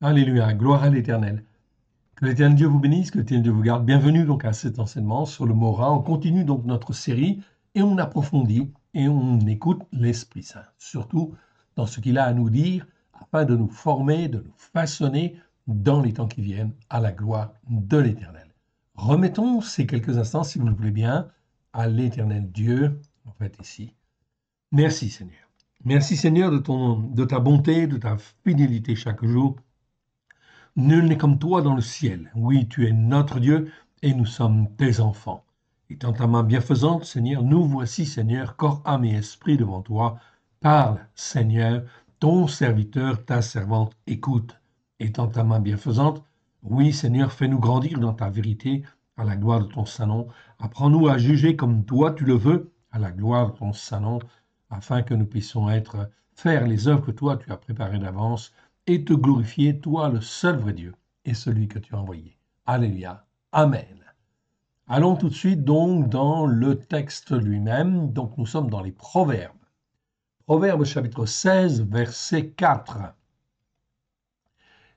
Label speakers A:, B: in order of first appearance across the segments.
A: Alléluia, gloire à l'Éternel. Que l'Éternel Dieu vous bénisse, que l'Éternel Dieu vous garde. Bienvenue donc à cet enseignement sur le mot rat. On continue donc notre série et on approfondit et on écoute l'Esprit Saint, surtout dans ce qu'il a à nous dire, afin de nous former, de nous façonner dans les temps qui viennent à la gloire de l'Éternel. Remettons ces quelques instants, si vous le voulez bien, à l'Éternel Dieu, en fait ici. Merci Seigneur. Merci Seigneur de ta bonté, de ta fidélité chaque jour. Nul n'est comme toi dans le ciel. Oui, tu es notre Dieu et nous sommes tes enfants. Étant ta main bienfaisante, Seigneur, nous voici, Seigneur, corps, âme et esprit devant toi. Parle, Seigneur, ton serviteur, ta servante, écoute. Étant ta main bienfaisante, oui, Seigneur, fais-nous grandir dans ta vérité, à la gloire de ton Saint nom. Apprends-nous à juger comme toi tu le veux, à la gloire de ton Saint nom, afin que nous puissions faire les œuvres que toi tu as préparées d'avance, et te glorifier, toi le seul vrai Dieu, et celui que tu as envoyé. Alléluia. Amen. Allons tout de suite donc dans le texte lui-même. Donc nous sommes dans les Proverbes. Proverbes chapitre 16, verset 4.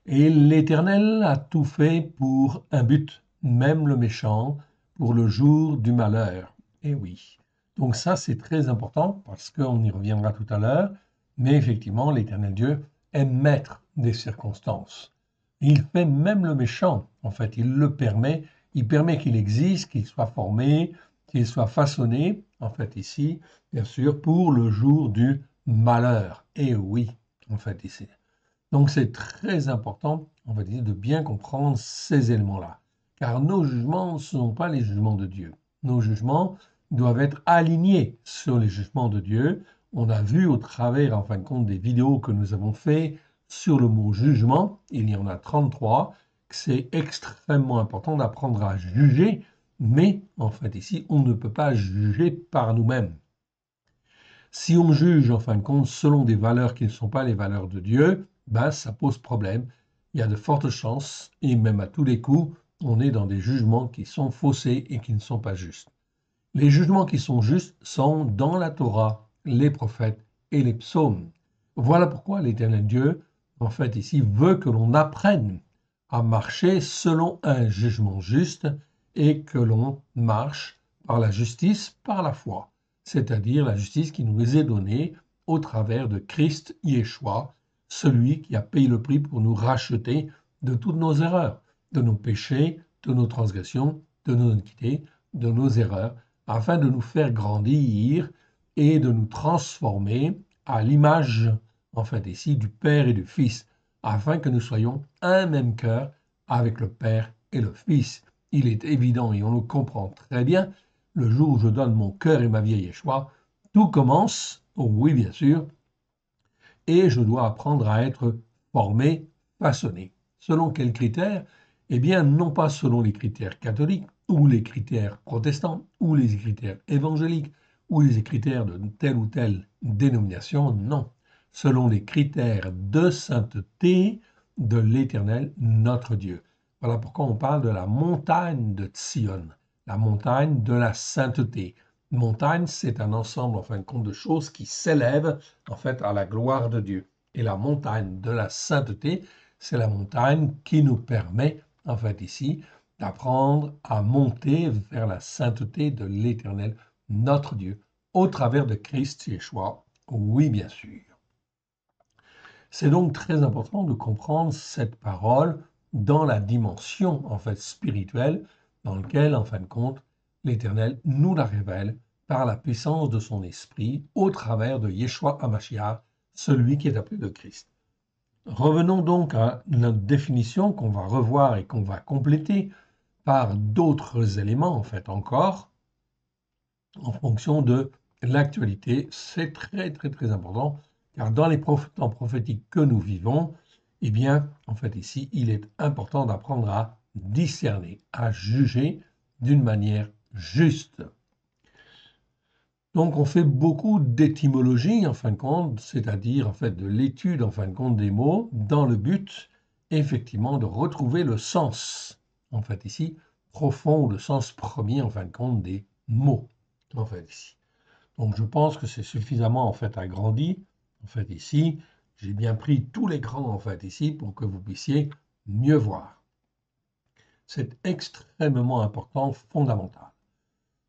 A: Et l'Éternel a tout fait pour un but, même le méchant, pour le jour du malheur. Eh oui. Donc ça, c'est très important parce qu'on y reviendra tout à l'heure. Mais effectivement, l'Éternel Dieu est maître des circonstances. Il fait même le méchant. En fait, il le permet. Il permet qu'il existe, qu'il soit formé, qu'il soit façonné, en fait ici, bien sûr, pour le jour du malheur. Et oui, en fait ici. Donc c'est très important, on va dire, de bien comprendre ces éléments-là. Car nos jugements ne sont pas les jugements de Dieu. Nos jugements doivent être alignés sur les jugements de Dieu. On a vu au travers, en fin de compte, des vidéos que nous avons fait sur le mot jugement, il y en a 33, que c'est extrêmement important d'apprendre à juger, mais en fait ici, on ne peut pas juger par nous-mêmes. Si on juge, en fin de compte, selon des valeurs qui ne sont pas les valeurs de Dieu, ben, ça pose problème. Il y a de fortes chances, et même à tous les coups, on est dans des jugements qui sont faussés et qui ne sont pas justes. Les jugements qui sont justes sont dans la Torah, les prophètes et les psaumes. Voilà pourquoi l'Éternel Dieu, en fait, ici, veut que l'on apprenne à marcher selon un jugement juste et que l'on marche par la justice, par la foi, c'est-à-dire la justice qui nous est donnée au travers de Christ Yeshua, celui qui a payé le prix pour nous racheter de toutes nos erreurs, de nos péchés, de nos transgressions, de nos iniquités, de nos erreurs, afin de nous faire grandir et de nous transformer à l'image, en fait ici, du Père et du Fils, afin que nous soyons un même cœur avec le Père et le Fils. Il est évident, et on le comprend très bien, le jour où je donne mon cœur et ma vie à Yeshua, tout commence, oh oui bien sûr, et je dois apprendre à être formé, façonné. Selon quels critères? Eh bien, non pas selon les critères catholiques, ou les critères protestants, ou les critères évangéliques, ou les critères de telle ou telle dénomination, non. Selon les critères de sainteté de l'Éternel, notre Dieu. Voilà pourquoi on parle de la montagne de Sion, la montagne de la sainteté. Montagne, c'est un ensemble, en fin de compte, de choses qui s'élèvent, en fait, à la gloire de Dieu. Et la montagne de la sainteté, c'est la montagne qui nous permet, en fait, ici, d'apprendre à monter vers la sainteté de l'Éternel, notre Dieu, au travers de Christ Yeshua. Oui, bien sûr. C'est donc très important de comprendre cette parole dans la dimension, en fait, spirituelle, dans laquelle, en fin de compte, l'Éternel nous la révèle par la puissance de son esprit au travers de Yeshua HaMashiach, celui qui est appelé le Christ. Revenons donc à notre définition qu'on va revoir et qu'on va compléter par d'autres éléments, en fait, encore, en fonction de l'actualité. C'est très, très, très important, car dans les temps prophétiques que nous vivons, eh bien, en fait, ici, il est important d'apprendre à discerner, à juger d'une manière juste. Donc, on fait beaucoup d'étymologie, en fin de compte, c'est-à-dire, en fait, de l'étude, en fin de compte, des mots, dans le but, effectivement, de retrouver le sens, en fait, ici, profond, ou le sens premier, en fin de compte, des mots, en fait, ici. Donc, je pense que c'est suffisamment, en fait, agrandi, en fait, ici. J'ai bien pris tous les grands en fait ici pour que vous puissiez mieux voir. C'est extrêmement important, fondamental.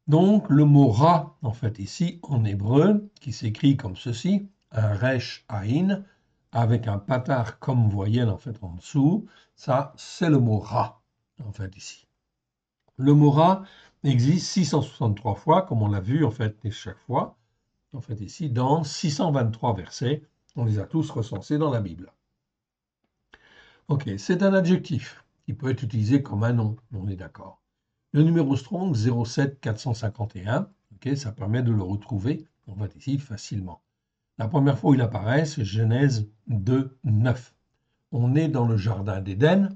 A: Donc le mot ra en fait ici en hébreu qui s'écrit comme ceci, un resh aïn avec un patar comme voyelle en fait en dessous, ça c'est le mot ra en fait ici. Le mot ra existe 663 fois comme on l'a vu en fait chaque fois en fait ici dans 623 versets, on les a tous recensés dans la Bible. Ok, c'est un adjectif qui peut être utilisé comme un nom, on est d'accord. Le numéro Strong 07 451, ok, ça permet de le retrouver, on va ici facilement. La première fois où il apparaît, c'est Genèse 2, 9. On est dans le jardin d'Éden,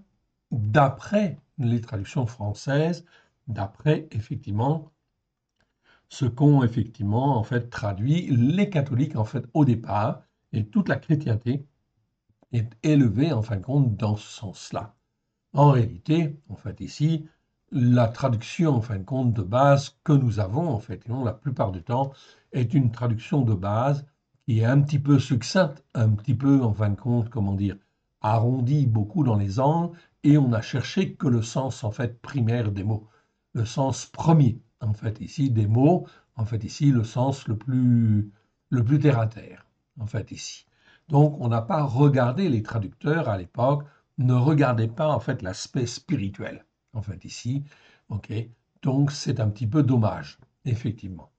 A: d'après les traductions françaises, d'après effectivement ce qu'ont effectivement en fait traduit les catholiques en fait au départ, et toute la chrétienté est élevée en fin de compte dans ce sens-là. En réalité, en fait ici, la traduction en fin de compte de base que nous avons en fait, la plupart du temps, est une traduction de base qui est un petit peu succincte, un petit peu en fin de compte, comment dire, arrondie beaucoup dans les angles, et on a cherché que le sens en fait primaire des mots, le sens premier en fait ici des mots, en fait ici le sens le plus terre à terre en fait ici. Donc on n'a pas regardé les traducteurs à l'époque ne regardez pas en fait l'aspect spirituel, en fait ici, ok. Donc c'est un petit peu dommage, effectivement.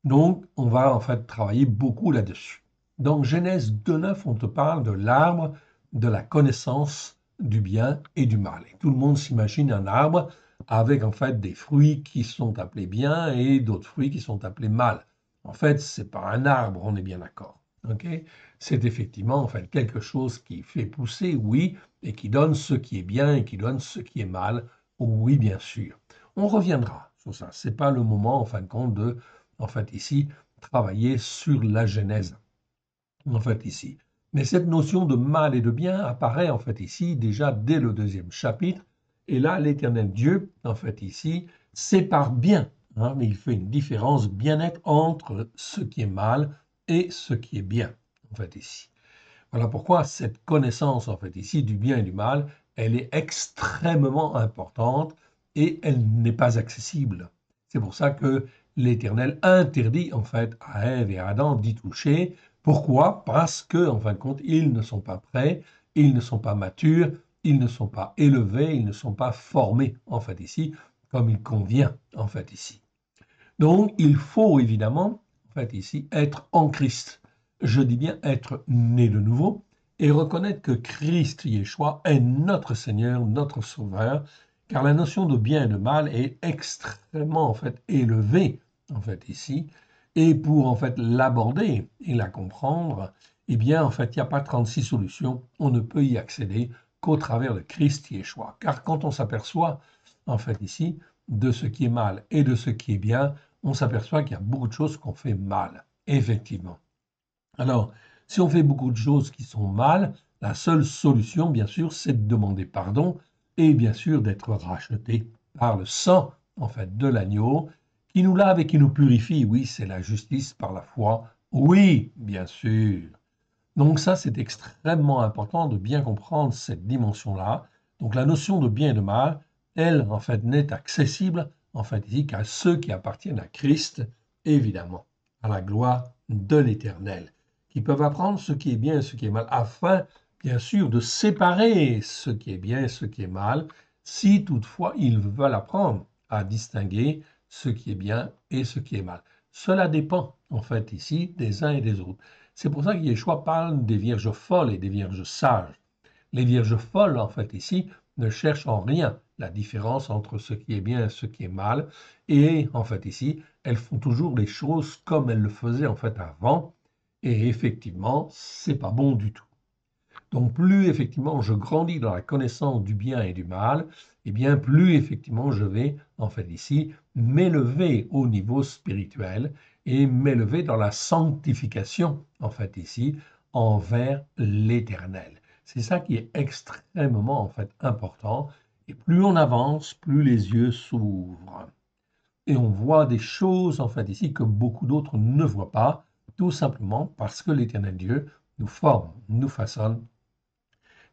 A: Donc on va en fait travailler beaucoup là-dessus. Dans Genèse 2.9, on te parle de l'arbre de la connaissance du bien et du mal. Et tout le monde s'imagine un arbre avec en fait des fruits qui sont appelés bien et d'autres fruits qui sont appelés mal. En fait, c'est pas un arbre, on est bien d'accord. Okay, c'est effectivement en fait quelque chose qui fait pousser, oui, et qui donne ce qui est bien et qui donne ce qui est mal, oui, bien sûr. On reviendra sur ça. C'est pas le moment, en fin de compte, de, en fait, ici, travailler sur la Genèse, en fait, ici. Mais cette notion de mal et de bien apparaît, en fait, ici, déjà dès le 2e chapitre. Et là, l'Éternel Dieu, en fait, ici, sépare bien, hein, mais il fait une différence bien-être entre ce qui est mal et ce qui est bien, en fait, ici. Voilà pourquoi cette connaissance, en fait, ici, du bien et du mal, elle est extrêmement importante et elle n'est pas accessible. C'est pour ça que l'Éternel interdit, en fait, à Ève et à Adam d'y toucher. Pourquoi? Parce que, en fin de compte, ils ne sont pas prêts, ils ne sont pas matures, ils ne sont pas élevés, ils ne sont pas formés, en fait, ici, comme il convient, en fait, ici. Donc, il faut évidemment, en fait, ici, être en Christ. Je dis bien être né de nouveau et reconnaître que Christ Yeshua est notre Seigneur, notre Sauveur, car la notion de bien et de mal est extrêmement, en fait, élevée, en fait, ici. Et pour, en fait, l'aborder et la comprendre, eh bien, en fait, il n'y a pas 36 solutions. On ne peut y accéder qu'au travers de Christ Yeshua. Car quand on s'aperçoit, en fait, ici, de ce qui est mal et de ce qui est bien, on s'aperçoit qu'il y a beaucoup de choses qu'on fait mal, effectivement. Alors, si on fait beaucoup de choses qui sont mal, la seule solution, bien sûr, c'est de demander pardon et bien sûr d'être racheté par le sang, en fait, de l'agneau, qui nous lave et qui nous purifie. Oui, c'est la justice par la foi. Oui, bien sûr. Donc ça, c'est extrêmement important de bien comprendre cette dimension-là. Donc la notion de bien et de mal, elle, en fait, n'est accessible, en fait, ici qu'à ceux qui appartiennent à Christ, évidemment, à la gloire de l'Éternel, qui peuvent apprendre ce qui est bien et ce qui est mal, afin, bien sûr, de séparer ce qui est bien et ce qui est mal, si toutefois ils veulent apprendre à distinguer ce qui est bien et ce qui est mal. Cela dépend, en fait, ici, des uns et des autres. C'est pour ça que Yeshua parle des vierges folles et des vierges sages. Les vierges folles, en fait, ici, ne cherchent en rien la différence entre ce qui est bien et ce qui est mal. Et, en fait, ici, elles font toujours les choses comme elles le faisaient, en fait, avant. Et effectivement, c'est pas bon du tout. Donc, plus effectivement je grandis dans la connaissance du bien et du mal, et bien plus effectivement je vais, en fait, ici, m'élever au niveau spirituel et m'élever dans la sanctification, en fait, ici, envers l'Éternel. C'est ça qui est extrêmement, en fait, important. Et plus on avance, plus les yeux s'ouvrent. Et on voit des choses, en fait, ici, que beaucoup d'autres ne voient pas, tout simplement parce que l'Éternel Dieu nous forme, nous façonne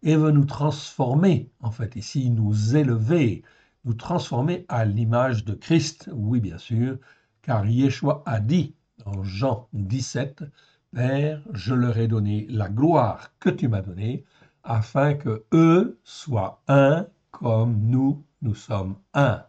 A: et veut nous transformer, en fait, ici, nous élever, nous transformer à l'image de Christ. Oui, bien sûr, car Yeshua a dit dans Jean 17, Père, je leur ai donné la gloire que tu m'as donnée, afin que eux soient un comme nous sommes un.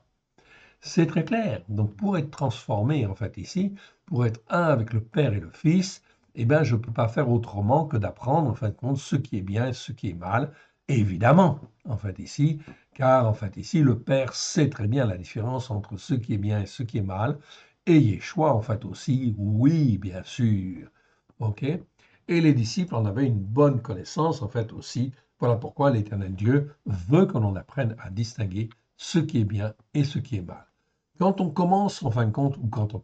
A: C'est très clair. Donc, pour être transformé, en fait, ici, pour être un avec le Père et le Fils, eh bien, je ne peux pas faire autrement que d'apprendre, en fin de compte, ce qui est bien et ce qui est mal, évidemment, en fait, ici, car, en fait, ici, le Père sait très bien la différence entre ce qui est bien et ce qui est mal, et Yeshua, en fait, aussi, oui, bien sûr. OK? Et les disciples en avaient une bonne connaissance, en fait, aussi. Voilà pourquoi l'Éternel Dieu veut que l'on apprenne à distinguer ce qui est bien et ce qui est mal. Quand on commence, en fin de compte, ou quand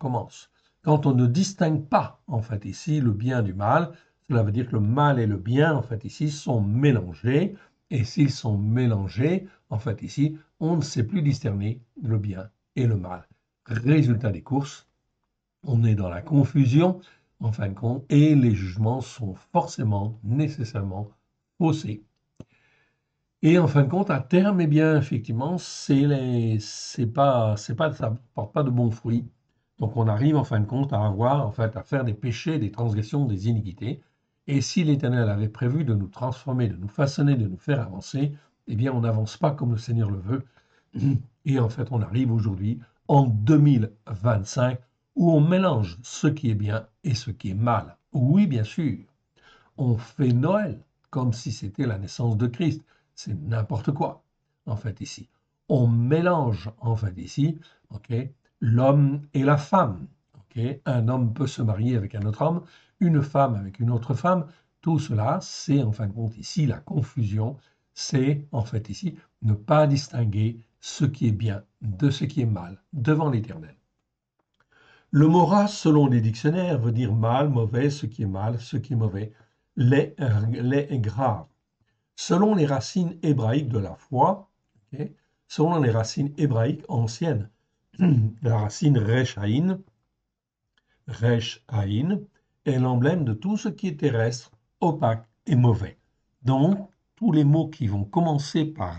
A: on ne distingue pas, en fait, ici, le bien du mal, cela veut dire que le mal et le bien, en fait, ici, sont mélangés. Et s'ils sont mélangés, en fait, ici, on ne sait plus discerner le bien et le mal. Résultat des courses, on est dans la confusion, en fin de compte, et les jugements sont forcément, nécessairement faussés. Et en fin de compte, à terme, eh bien, effectivement, ça porte pas de bons fruits. Donc, on arrive en fin de compte à avoir, en fait, à faire des péchés, des transgressions, des iniquités. Et si l'Éternel avait prévu de nous transformer, de nous façonner, de nous faire avancer, eh bien, on n'avance pas comme le Seigneur le veut. Et en fait, on arrive aujourd'hui en 2025 où on mélange ce qui est bien et ce qui est mal. Oui, bien sûr, on fait Noël comme si c'était la naissance de Christ. C'est n'importe quoi, en fait, ici. On mélange, en fait, ici, ok, l'homme et la femme. Ok. Un homme peut se marier avec un autre homme, une femme avec une autre femme. Tout cela, c'est, en fin de compte, ici, la confusion. C'est, en fait, ici, ne pas distinguer ce qui est bien de ce qui est mal devant l'Éternel. Le mot race, selon les dictionnaires, veut dire mal, mauvais, ce qui est mal, ce qui est mauvais, laid, laid et grave. Selon les racines hébraïques de la foi, ok, selon les racines hébraïques anciennes, la racine Resh Haïn, est l'emblème de tout ce qui est terrestre, opaque et mauvais. Donc, tous les mots qui vont commencer par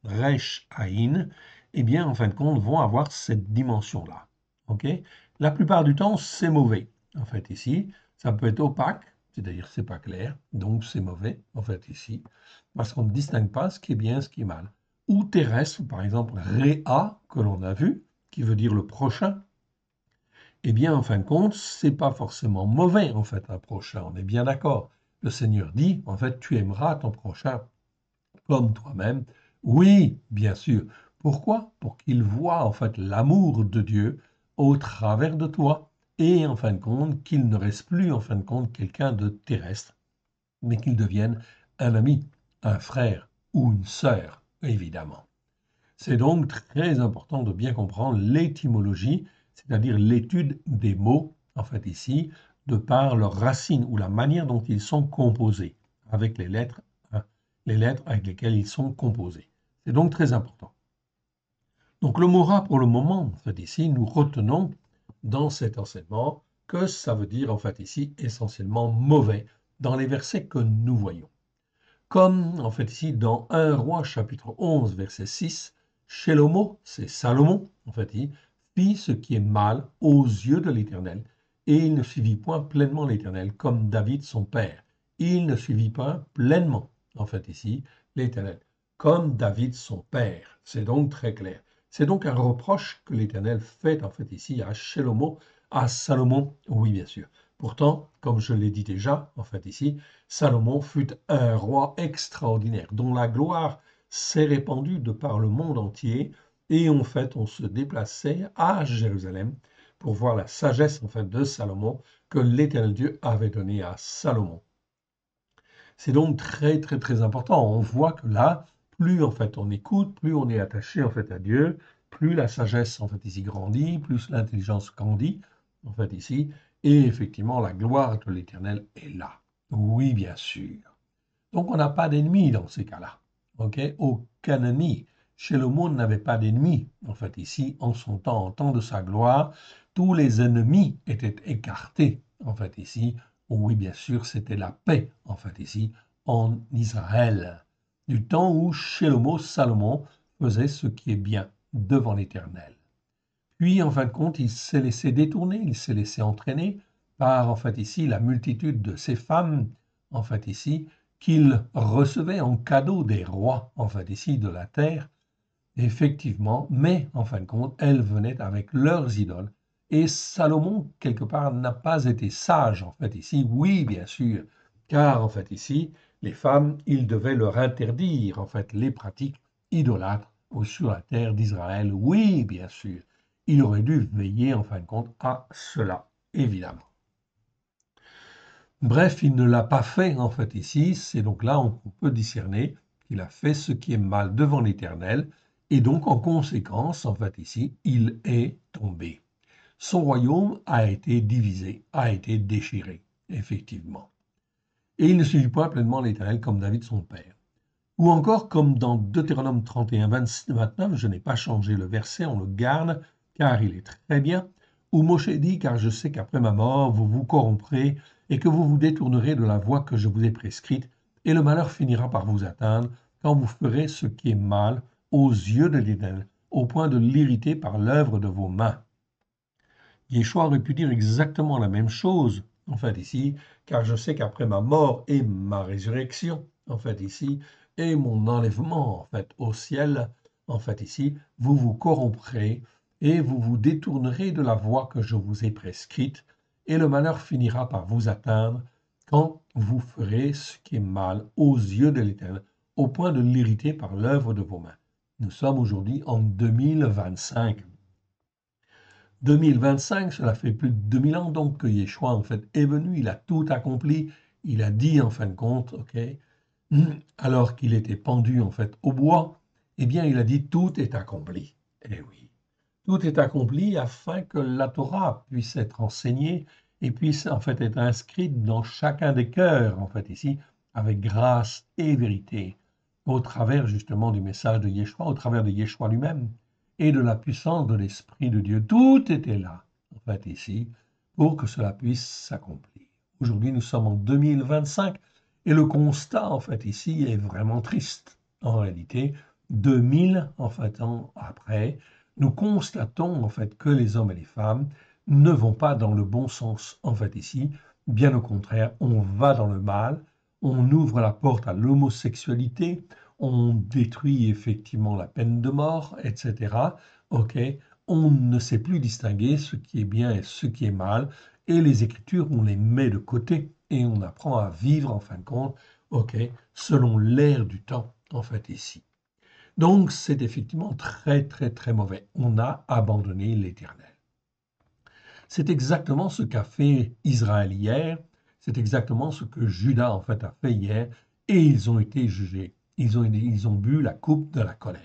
A: Resh Haïn, eh bien, en fin de compte, vont avoir cette dimension-là. Ok. La plupart du temps, c'est mauvais. En fait, ici, ça peut être opaque, c'est-à-dire c'est pas clair, donc c'est mauvais, en fait, ici, parce qu'on ne distingue pas ce qui est bien et ce qui est mal. Ou terrestre, par exemple, Réa, que l'on a vu, qui veut dire le prochain, eh bien, en fin de compte, c'est pas forcément mauvais, en fait, un prochain, on est bien d'accord. Le Seigneur dit, en fait, tu aimeras ton prochain comme toi-même. Oui, bien sûr. Pourquoi? Pour qu'il voit, en fait, l'amour de Dieu au travers de toi et, en fin de compte, qu'il ne reste plus, en fin de compte, quelqu'un de terrestre, mais qu'il devienne un ami, un frère ou une sœur, évidemment. C'est donc très important de bien comprendre l'étymologie, c'est-à-dire l'étude des mots, en fait ici, de par leurs racines ou la manière dont ils sont composés, avec hein, les lettres avec lesquelles ils sont composés. C'est donc très important. Donc le mot rat, pour le moment, en fait ici, nous retenons dans cet enseignement que ça veut dire en fait ici essentiellement mauvais dans les versets que nous voyons. Comme en fait ici dans 1 Roi chapitre 11 verset 6, Shelomo, c'est Salomon, en fait, il fit ce qui est mal aux yeux de l'Éternel, et il ne suivit point pleinement l'Éternel comme David son père. Il ne suivit pas pleinement, en fait ici, l'Éternel, comme David son père. C'est donc très clair. C'est donc un reproche que l'Éternel fait en fait ici à Shelomo, à Salomon, oui bien sûr. Pourtant, comme je l'ai dit déjà, en fait ici, Salomon fut un roi extraordinaire, dont la gloire s'est répandue de par le monde entier, et en fait, on se déplaçait à Jérusalem pour voir la sagesse en fait de Salomon que l'Éternel Dieu avait donnée à Salomon. C'est donc très très très important. On voit que là, plus en fait on écoute, plus on est attaché en fait à Dieu, plus la sagesse en fait ici grandit, plus l'intelligence grandit en fait ici, et effectivement la gloire de l'Éternel est là. Oui, bien sûr. Donc on n'a pas d'ennemi dans ces cas-là. Ok, aucun ennemi. Shlomo n'avait pas d'ennemi. En fait, ici, en son temps, en temps de sa gloire, tous les ennemis étaient écartés. En fait, ici, Oh oui, bien sûr, c'était la paix, en fait, ici, en Israël, du temps où Salomon faisait ce qui est bien devant l'Éternel. Puis, en fin de compte, il s'est laissé détourner, il s'est laissé entraîner par, en fait, ici, la multitude de ces femmes, en fait, ici, qu'il recevait en cadeau des rois, en fait, ici, de la terre, effectivement, mais, en fin de compte, elles venaient avec leurs idoles. Et Salomon, quelque part, n'a pas été sage, en fait, ici, oui, bien sûr, car, en fait, ici, les femmes, il devait leur interdire, en fait, les pratiques idolâtres sur la terre d'Israël, oui, bien sûr. Il aurait dû veiller, en fin de compte, à cela, évidemment. Bref, il ne l'a pas fait, en fait, ici. C'est donc là on peut discerner qu'il a fait ce qui est mal devant l'Éternel, et donc, en conséquence, en fait, ici, il est tombé. Son royaume a été divisé, a été déchiré, effectivement. Et il ne suivit pas pleinement l'Éternel comme David son père. Ou encore, comme dans Deutéronome 31, 29, je n'ai pas changé le verset, on le garde, car il est très bien, où Moshe dit, car je sais qu'après ma mort, vous vous corromprez et que vous vous détournerez de la voie que je vous ai prescrite, et le malheur finira par vous atteindre quand vous ferez ce qui est mal aux yeux de l'Éternel, au point de l'irriter par l'œuvre de vos mains. Yeshua aurait pu dire exactement la même chose, en fait, ici, car je sais qu'après ma mort et ma résurrection, en fait, ici, et mon enlèvement, en fait, au ciel, en fait, ici, vous vous corromprez et vous vous détournerez de la voie que je vous ai prescrite, et le malheur finira par vous atteindre quand vous ferez ce qui est mal aux yeux de l'Éternel, au point de l'irriter par l'œuvre de vos mains. Nous sommes aujourd'hui en 2025. 2025, cela fait plus de 2000 ans donc que Yeshua en fait est venu, il a tout accompli, il a dit en fin de compte, ok, alors qu'il était pendu en fait au bois, eh bien il a dit tout est accompli. Eh oui, tout est accompli afin que la Torah puisse être enseignée et puisse en fait être inscrite dans chacun des cœurs en fait ici avec grâce et vérité au travers justement du message de Yeshua, au travers de Yeshua lui-même et de la puissance de l'Esprit de Dieu. Tout était là, en fait, ici, pour que cela puisse s'accomplir. Aujourd'hui, nous sommes en 2025 et le constat, en fait, ici, est vraiment triste. En réalité, 2000, en fait, ans après, nous constatons, en fait, que les hommes et les femmes ne vont pas dans le bon sens, en fait, ici. Bien au contraire, on va dans le mal, on ouvre la porte à l'homosexualité, on détruit effectivement la peine de mort, etc. Ok, on ne sait plus distinguer ce qui est bien et ce qui est mal, et les Écritures, on les met de côté et on apprend à vivre en fin de compte, ok, selon l'ère du temps, en fait ici. Donc c'est effectivement très très très mauvais. On a abandonné l'Éternel. C'est exactement ce qu'a fait Israël hier, c'est exactement ce que Juda en fait a fait hier, et ils ont été jugés. Ils ont bu la coupe de la colère.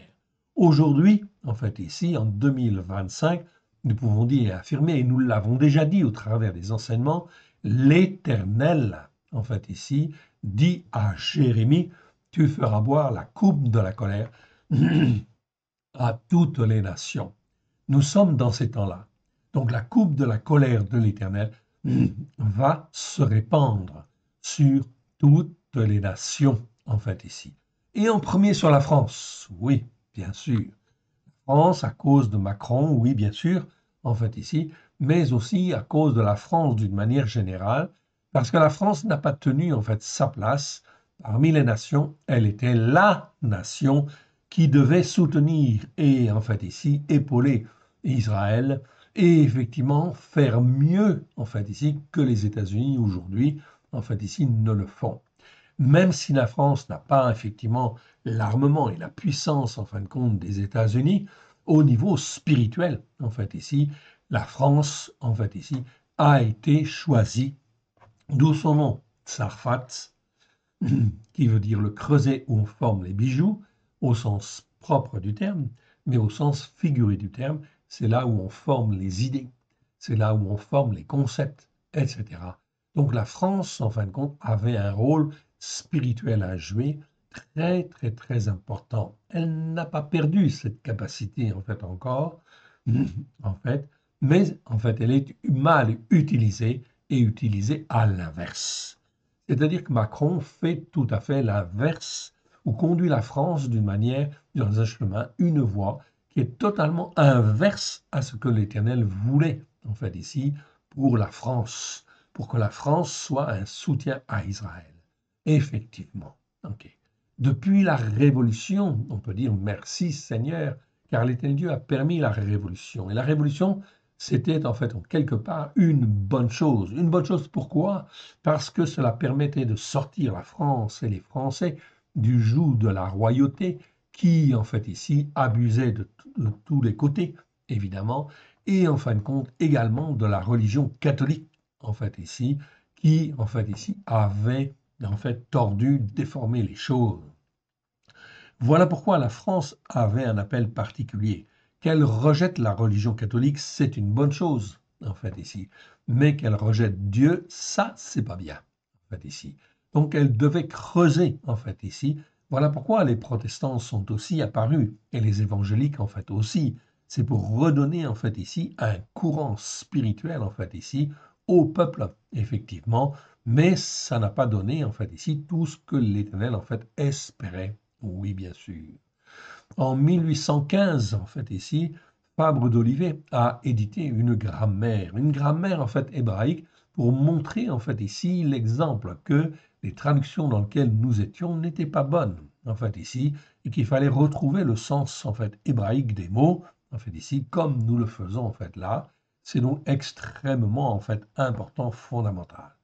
A: Aujourd'hui, en fait ici, en 2025, nous pouvons dire et affirmer, et nous l'avons déjà dit au travers des enseignements, l'Éternel, en fait ici, dit à Jérémie, tu feras boire la coupe de la colère à toutes les nations. Nous sommes dans ces temps-là. Donc la coupe de la colère de l'Éternel va se répandre sur toutes les nations, en fait, ici. Et en premier sur la France, oui, bien sûr. France à cause de Macron, oui, bien sûr, en fait, ici, mais aussi à cause de la France d'une manière générale, parce que la France n'a pas tenu, en fait, sa place parmi les nations. Elle était la nation qui devait soutenir et, en fait, ici, épauler Israël et effectivement faire mieux, en fait, ici, que les États-Unis aujourd'hui, en fait, ici, ne le font. Même si la France n'a pas effectivement l'armement et la puissance, en fin de compte, des États-Unis, au niveau spirituel, en fait, ici, la France, en fait, ici, a été choisie, d'où son nom, Tsarfat, qui veut dire le creuset où on forme les bijoux, au sens propre du terme, mais au sens figuré du terme, c'est là où on forme les idées, c'est là où on forme les concepts, etc. Donc la France, en fin de compte, avait un rôle spirituel à jouer très, très, très important. Elle n'a pas perdu cette capacité, en fait, encore, en fait, mais en fait, elle est mal utilisée est utilisé à l'inverse. C'est-à-dire que Macron fait tout à fait l'inverse, ou conduit la France d'une manière, dans un chemin, une voie qui est totalement inverse à ce que l'Éternel voulait, en fait, ici, pour la France, pour que la France soit un soutien à Israël. Effectivement. Ok. Depuis la Révolution, on peut dire merci Seigneur, car l'Éternel Dieu a permis la Révolution. Et la Révolution, c'était en fait, en quelque part, une bonne chose. Une bonne chose pourquoi? Parce que cela permettait de sortir la France et les Français du joug de la royauté qui, en fait, ici, abusait de tous les côtés, évidemment, et en fin de compte également de la religion catholique, en fait, ici, qui, en fait, ici, avait, en fait, tordu, déformé les choses. Voilà pourquoi la France avait un appel particulier. Qu'elle rejette la religion catholique, c'est une bonne chose, en fait, ici. Mais qu'elle rejette Dieu, ça, c'est pas bien, en fait, ici. Donc, elle devait creuser, en fait, ici. Voilà pourquoi les protestants sont aussi apparus, et les évangéliques, en fait, aussi. C'est pour redonner, en fait, ici, un courant spirituel, en fait, ici, au peuple, effectivement. Mais ça n'a pas donné, en fait, ici, tout ce que l'Éternel, en fait, espérait. Oui, bien sûr. En 1815, en fait, ici, Fabre d'Olivet a édité une grammaire en fait hébraïque pour montrer en fait ici l'exemple que les traductions dans lesquelles nous étions n'étaient pas bonnes, en fait ici, et qu'il fallait retrouver le sens en fait hébraïque des mots, en fait ici, comme nous le faisons en fait là. C'est donc extrêmement en fait important, fondamental.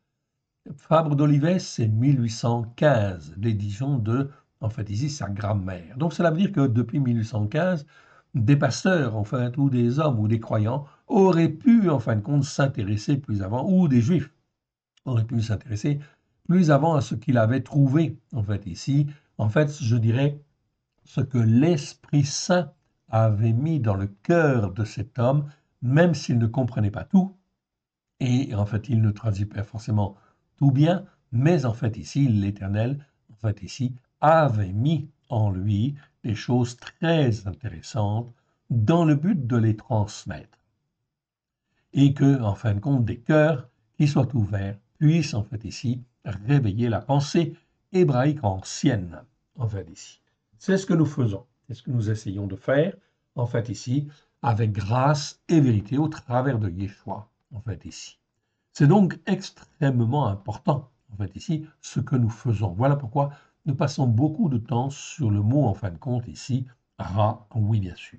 A: Fabre d'Olivet, c'est 1815, l'édition de, en fait, ici, sa grammaire. Donc, cela veut dire que depuis 1815, des pasteurs, en fait, ou des hommes ou des croyants auraient pu, en fin de compte, s'intéresser plus avant, ou des juifs auraient pu s'intéresser plus avant à ce qu'il avait trouvé, en fait, ici. En fait, je dirais ce que l'Esprit Saint avait mis dans le cœur de cet homme, même s'il ne comprenait pas tout, et en fait, il ne traduit pas forcément tout bien, mais en fait, ici, l'Éternel, en fait, ici, avait mis en lui des choses très intéressantes dans le but de les transmettre. Et que, en fin de compte, des cœurs qui soient ouverts puissent, en fait, ici, réveiller la pensée hébraïque ancienne, en fait, ici. C'est ce que nous faisons, c'est ce que nous essayons de faire, en fait, ici, avec grâce et vérité au travers de Yeshua, en fait, ici. C'est donc extrêmement important, en fait, ici, ce que nous faisons. Voilà pourquoi nous passons beaucoup de temps sur le mot, en fin de compte, ici, Ra, oui, bien sûr.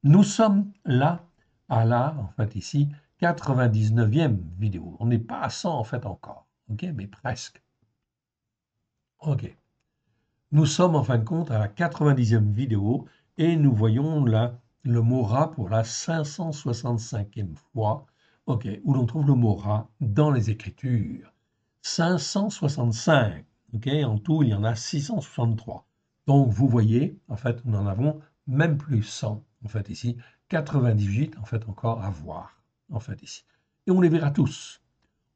A: Nous sommes là, en fait, ici, 99e vidéo. On n'est pas à 100, en fait, encore, ok, mais presque. Ok. Nous sommes, en fin de compte, à la 90e vidéo et nous voyons là le mot Ra pour la 565e fois, ok, où l'on trouve le mot Ra dans les Écritures. 565, ok, en tout, il y en a 663. Donc, vous voyez, en fait, nous en avons même plus 100, en fait, ici, 98, en fait, encore à voir, en fait, ici. Et on les verra tous.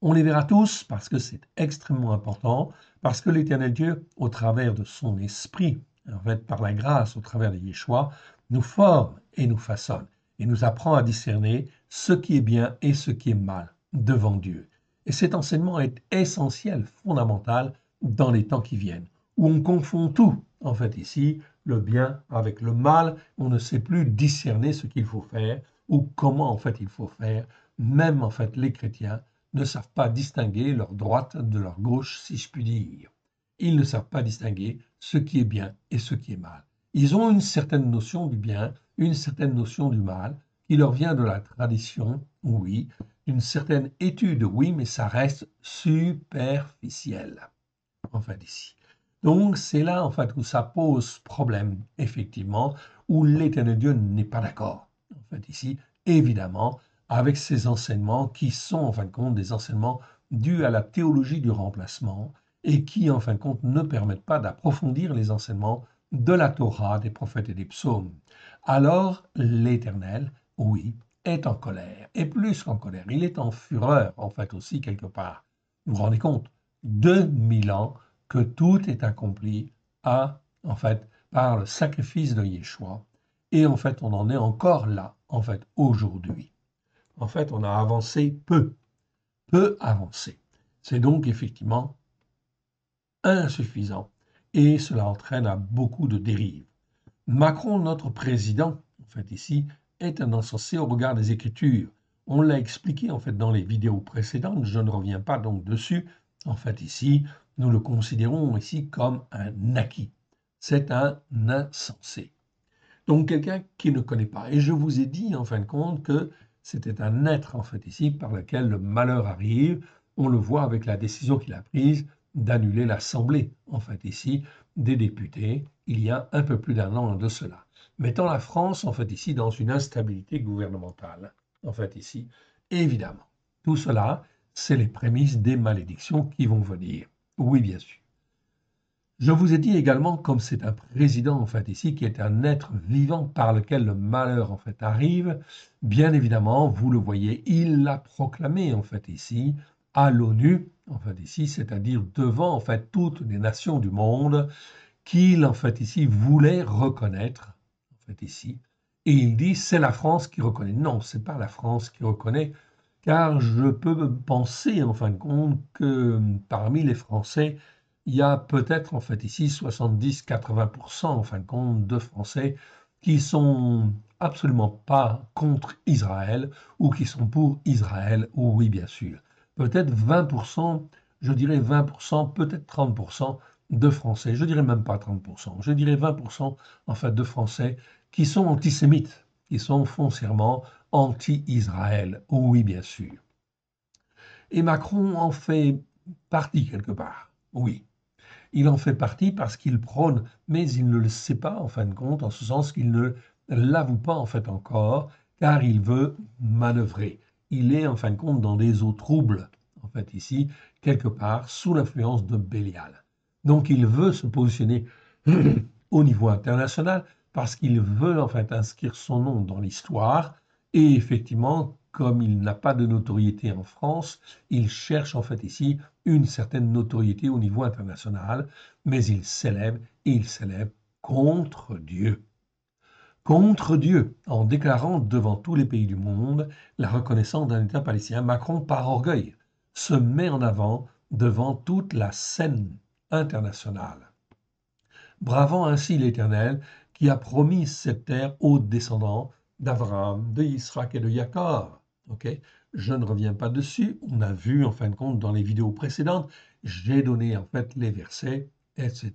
A: On les verra tous parce que c'est extrêmement important, parce que l'Éternel Dieu, au travers de son esprit, en fait, par la grâce, au travers de Yeshua, nous forme et nous façonne et nous apprend à discerner ce qui est bien et ce qui est mal devant Dieu. Et cet enseignement est essentiel, fondamental dans les temps qui viennent, où on confond tout, en fait, ici, le bien avec le mal, on ne sait plus discerner ce qu'il faut faire ou comment, en fait, il faut faire, même, en fait, les chrétiens ne savent pas distinguer leur droite de leur gauche, si je puis dire. Ils ne savent pas distinguer ce qui est bien et ce qui est mal. Ils ont une certaine notion du bien, une certaine notion du mal, qui leur vient de la tradition, oui, d'une certaine étude, oui, mais ça reste superficiel, en fait, ici. Donc, c'est là, en fait, où ça pose problème, effectivement, où l'Éternel Dieu n'est pas d'accord, en fait, ici, évidemment, avec ces enseignements qui sont, en fin de compte, des enseignements dus à la théologie du remplacement et qui, en fin de compte, ne permettent pas d'approfondir les enseignements de la Torah, des prophètes et des psaumes. Alors, l'Éternel, oui, est en colère, et plus qu'en colère, il est en fureur, en fait, aussi, quelque part. Vous vous rendez compte? 2000 ans que tout est accompli en fait, par le sacrifice de Yeshua. Et en fait, on en est encore là, en fait, aujourd'hui. En fait, on a avancé peu peut avancer. C'est donc effectivement insuffisant et cela entraîne à beaucoup de dérives. Macron, notre président, en fait ici, est un insensé au regard des Écritures. On l'a expliqué en fait dans les vidéos précédentes, je ne reviens pas donc dessus. En fait ici, nous le considérons ici comme un acquis. C'est un insensé. Donc quelqu'un qui ne connaît pas. Et je vous ai dit en fin de compte que c'était un être en fait ici par lequel le malheur arrive. On le voit avec la décision qu'il a prise d'annuler l'Assemblée en fait ici des députés il y a un peu plus d'un an de cela, mettant la France en fait ici dans une instabilité gouvernementale en fait ici. Évidemment, tout cela, c'est les prémices des malédictions qui vont venir. Oui, bien sûr. Je vous ai dit également, comme c'est un président en fait ici, qui est un être vivant par lequel le malheur en fait arrive, bien évidemment, vous le voyez, il l'a proclamé en fait ici à l'ONU, en fait ici, c'est-à-dire devant en fait toutes les nations du monde, qu'il en fait ici voulait reconnaître en fait ici. Et il dit c'est la France qui reconnaît. Non, c'est pas la France qui reconnaît, car je peux penser en fin de compte que parmi les Français il y a peut-être en fait ici 70-80% en fin de compte de Français qui sont absolument pas contre Israël ou qui sont pour Israël, oui bien sûr. Peut-être 20%, je dirais 20%, peut-être 30% de Français, je dirais même pas 30%, je dirais 20% en fait de Français qui sont antisémites, qui sont foncièrement anti-Israël, oui bien sûr. Et Macron en fait partie quelque part, oui. Il en fait partie parce qu'il prône, mais il ne le sait pas en fin de compte, en ce sens qu'il ne l'avoue pas en fait encore, car il veut manœuvrer. Il est en fin de compte dans des eaux troubles, en fait ici, quelque part, sous l'influence de Bélial. Donc il veut se positionner au niveau international parce qu'il veut en fait inscrire son nom dans l'histoire et effectivement, comme il n'a pas de notoriété en France, il cherche en fait ici une certaine notoriété au niveau international, mais il s'élève contre Dieu. Contre Dieu, en déclarant devant tous les pays du monde la reconnaissance d'un État palestinien. Macron, par orgueil, se met en avant devant toute la scène internationale, bravant ainsi l'Éternel qui a promis cette terre aux descendants d'Abraham, d'Isaac et de Jacob. Okay, je ne reviens pas dessus, on a vu en fin de compte dans les vidéos précédentes, j'ai donné en fait les versets, etc.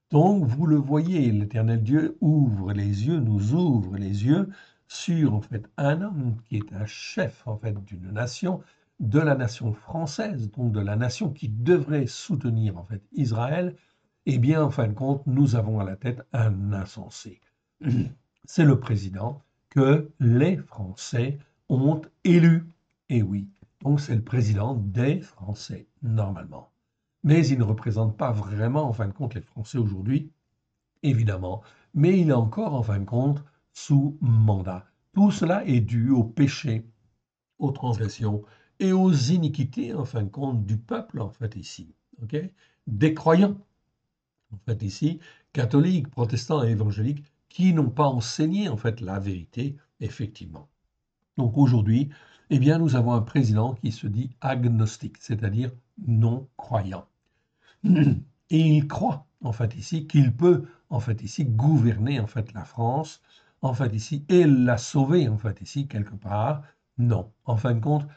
A: Donc vous le voyez, l'Éternel Dieu ouvre les yeux, nous ouvre les yeux sur en fait un homme qui est un chef en fait d'une nation, de la nation française, donc de la nation qui devrait soutenir en fait Israël. Eh bien, en fin de compte, nous avons à la tête un insensé. C'est le président que les Français ont élu. Et oui, donc c'est le président des Français, normalement. Mais il ne représente pas vraiment, en fin de compte, les Français aujourd'hui, évidemment. Mais il est encore, en fin de compte, sous mandat. Tout cela est dû au péché, aux transgressions et aux iniquités, en fin de compte, du peuple, en fait, ici. Okay, des croyants en fait ici, catholiques, protestants et évangéliques, qui n'ont pas enseigné en fait la vérité, effectivement. Donc aujourd'hui, eh bien, nous avons un président qui se dit agnostique, c'est-à-dire non croyant. Et il croit en fait ici qu'il peut en fait ici gouverner en fait la France, en fait ici et la sauver en fait ici quelque part. Non, en fin de compte,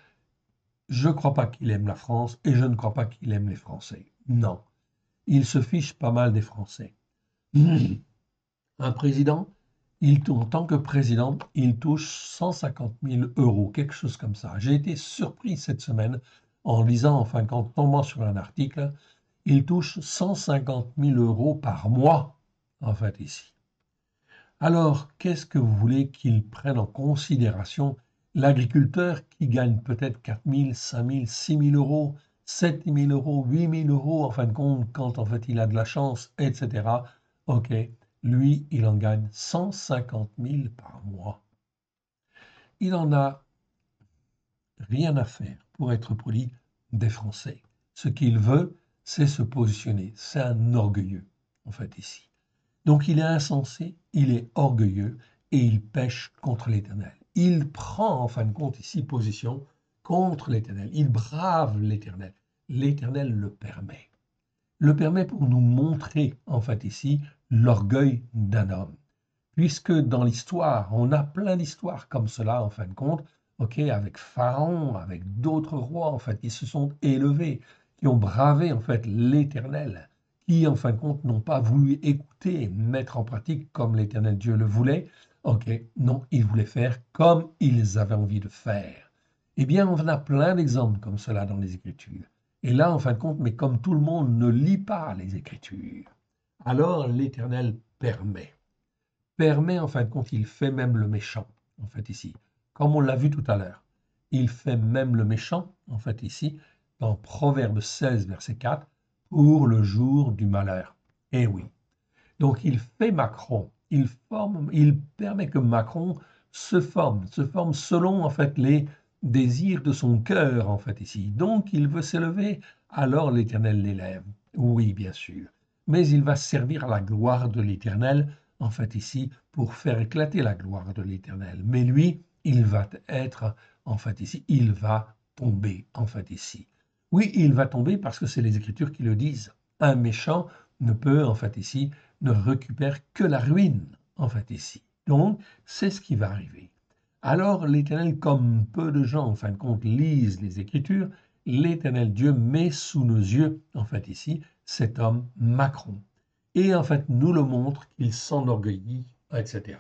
A: je ne crois pas qu'il aime la France et je ne crois pas qu'il aime les Français. Non, il se fiche pas mal des Français. Un président, en tant que président, il touche 150 000 euros, quelque chose comme ça. J'ai été surpris cette semaine en lisant, enfin, en tombant sur un article, il touche 150 000 euros par mois, en fait, ici. Alors, qu'est-ce que vous voulez qu'il prenne en considération l'agriculteur qui gagne peut-être 4 000, 5 000, 6 000 euros, 7 000 euros, 8 000 euros, en fin de compte, quand en fait il a de la chance, etc. Ok, lui, il en gagne 150 000 par mois. Il en a rien à faire, pour être poli, des Français. Ce qu'il veut, c'est se positionner. C'est un orgueilleux, en fait, ici. Donc il est insensé, il est orgueilleux et il pêche contre l'Éternel. Il prend en fin de compte ici position contre l'Éternel. Il brave l'Éternel. L'Éternel le permet. Le permet pour nous montrer, en fait, ici, l'orgueil d'un homme. Puisque dans l'histoire, on a plein d'histoires comme cela, en fin de compte, ok, avec Pharaon, avec d'autres rois, en fait, qui se sont élevés, qui ont bravé, en fait, l'Éternel, qui, en fin de compte, n'ont pas voulu écouter et mettre en pratique comme l'Éternel Dieu le voulait. Ok, non, ils voulaient faire comme ils avaient envie de faire. Eh bien, on a plein d'exemples comme cela dans les Écritures. Et là, en fin de compte, mais comme tout le monde ne lit pas les Écritures, alors l'Éternel permet, en fin de compte, il fait même le méchant, en fait, ici. Comme on l'a vu tout à l'heure, il fait même le méchant, en fait, ici, dans Proverbe 16, verset 4, pour le jour du malheur. Eh oui. Donc, il fait Macron, il permet que Macron se forme selon, en fait, les désirs de son cœur, en fait, ici. Donc, il veut s'élever, alors l'Éternel l'élève. Oui, bien sûr. Mais il va servir à la gloire de l'Éternel, en fait, ici, pour faire éclater la gloire de l'Éternel. Mais lui, il va être, en fait, ici, il va tomber, en fait, ici. Oui, il va tomber parce que c'est les Écritures qui le disent. Un méchant ne peut, en fait, ici, ne récupère que la ruine, en fait, ici. Donc, c'est ce qui va arriver. Alors, l'Éternel, comme peu de gens, en fin de compte, lisent les Écritures, l'Éternel Dieu met sous nos yeux, en fait, ici, cet homme Macron. Et, en fait, nous le montre qu'il s'enorgueillit, etc.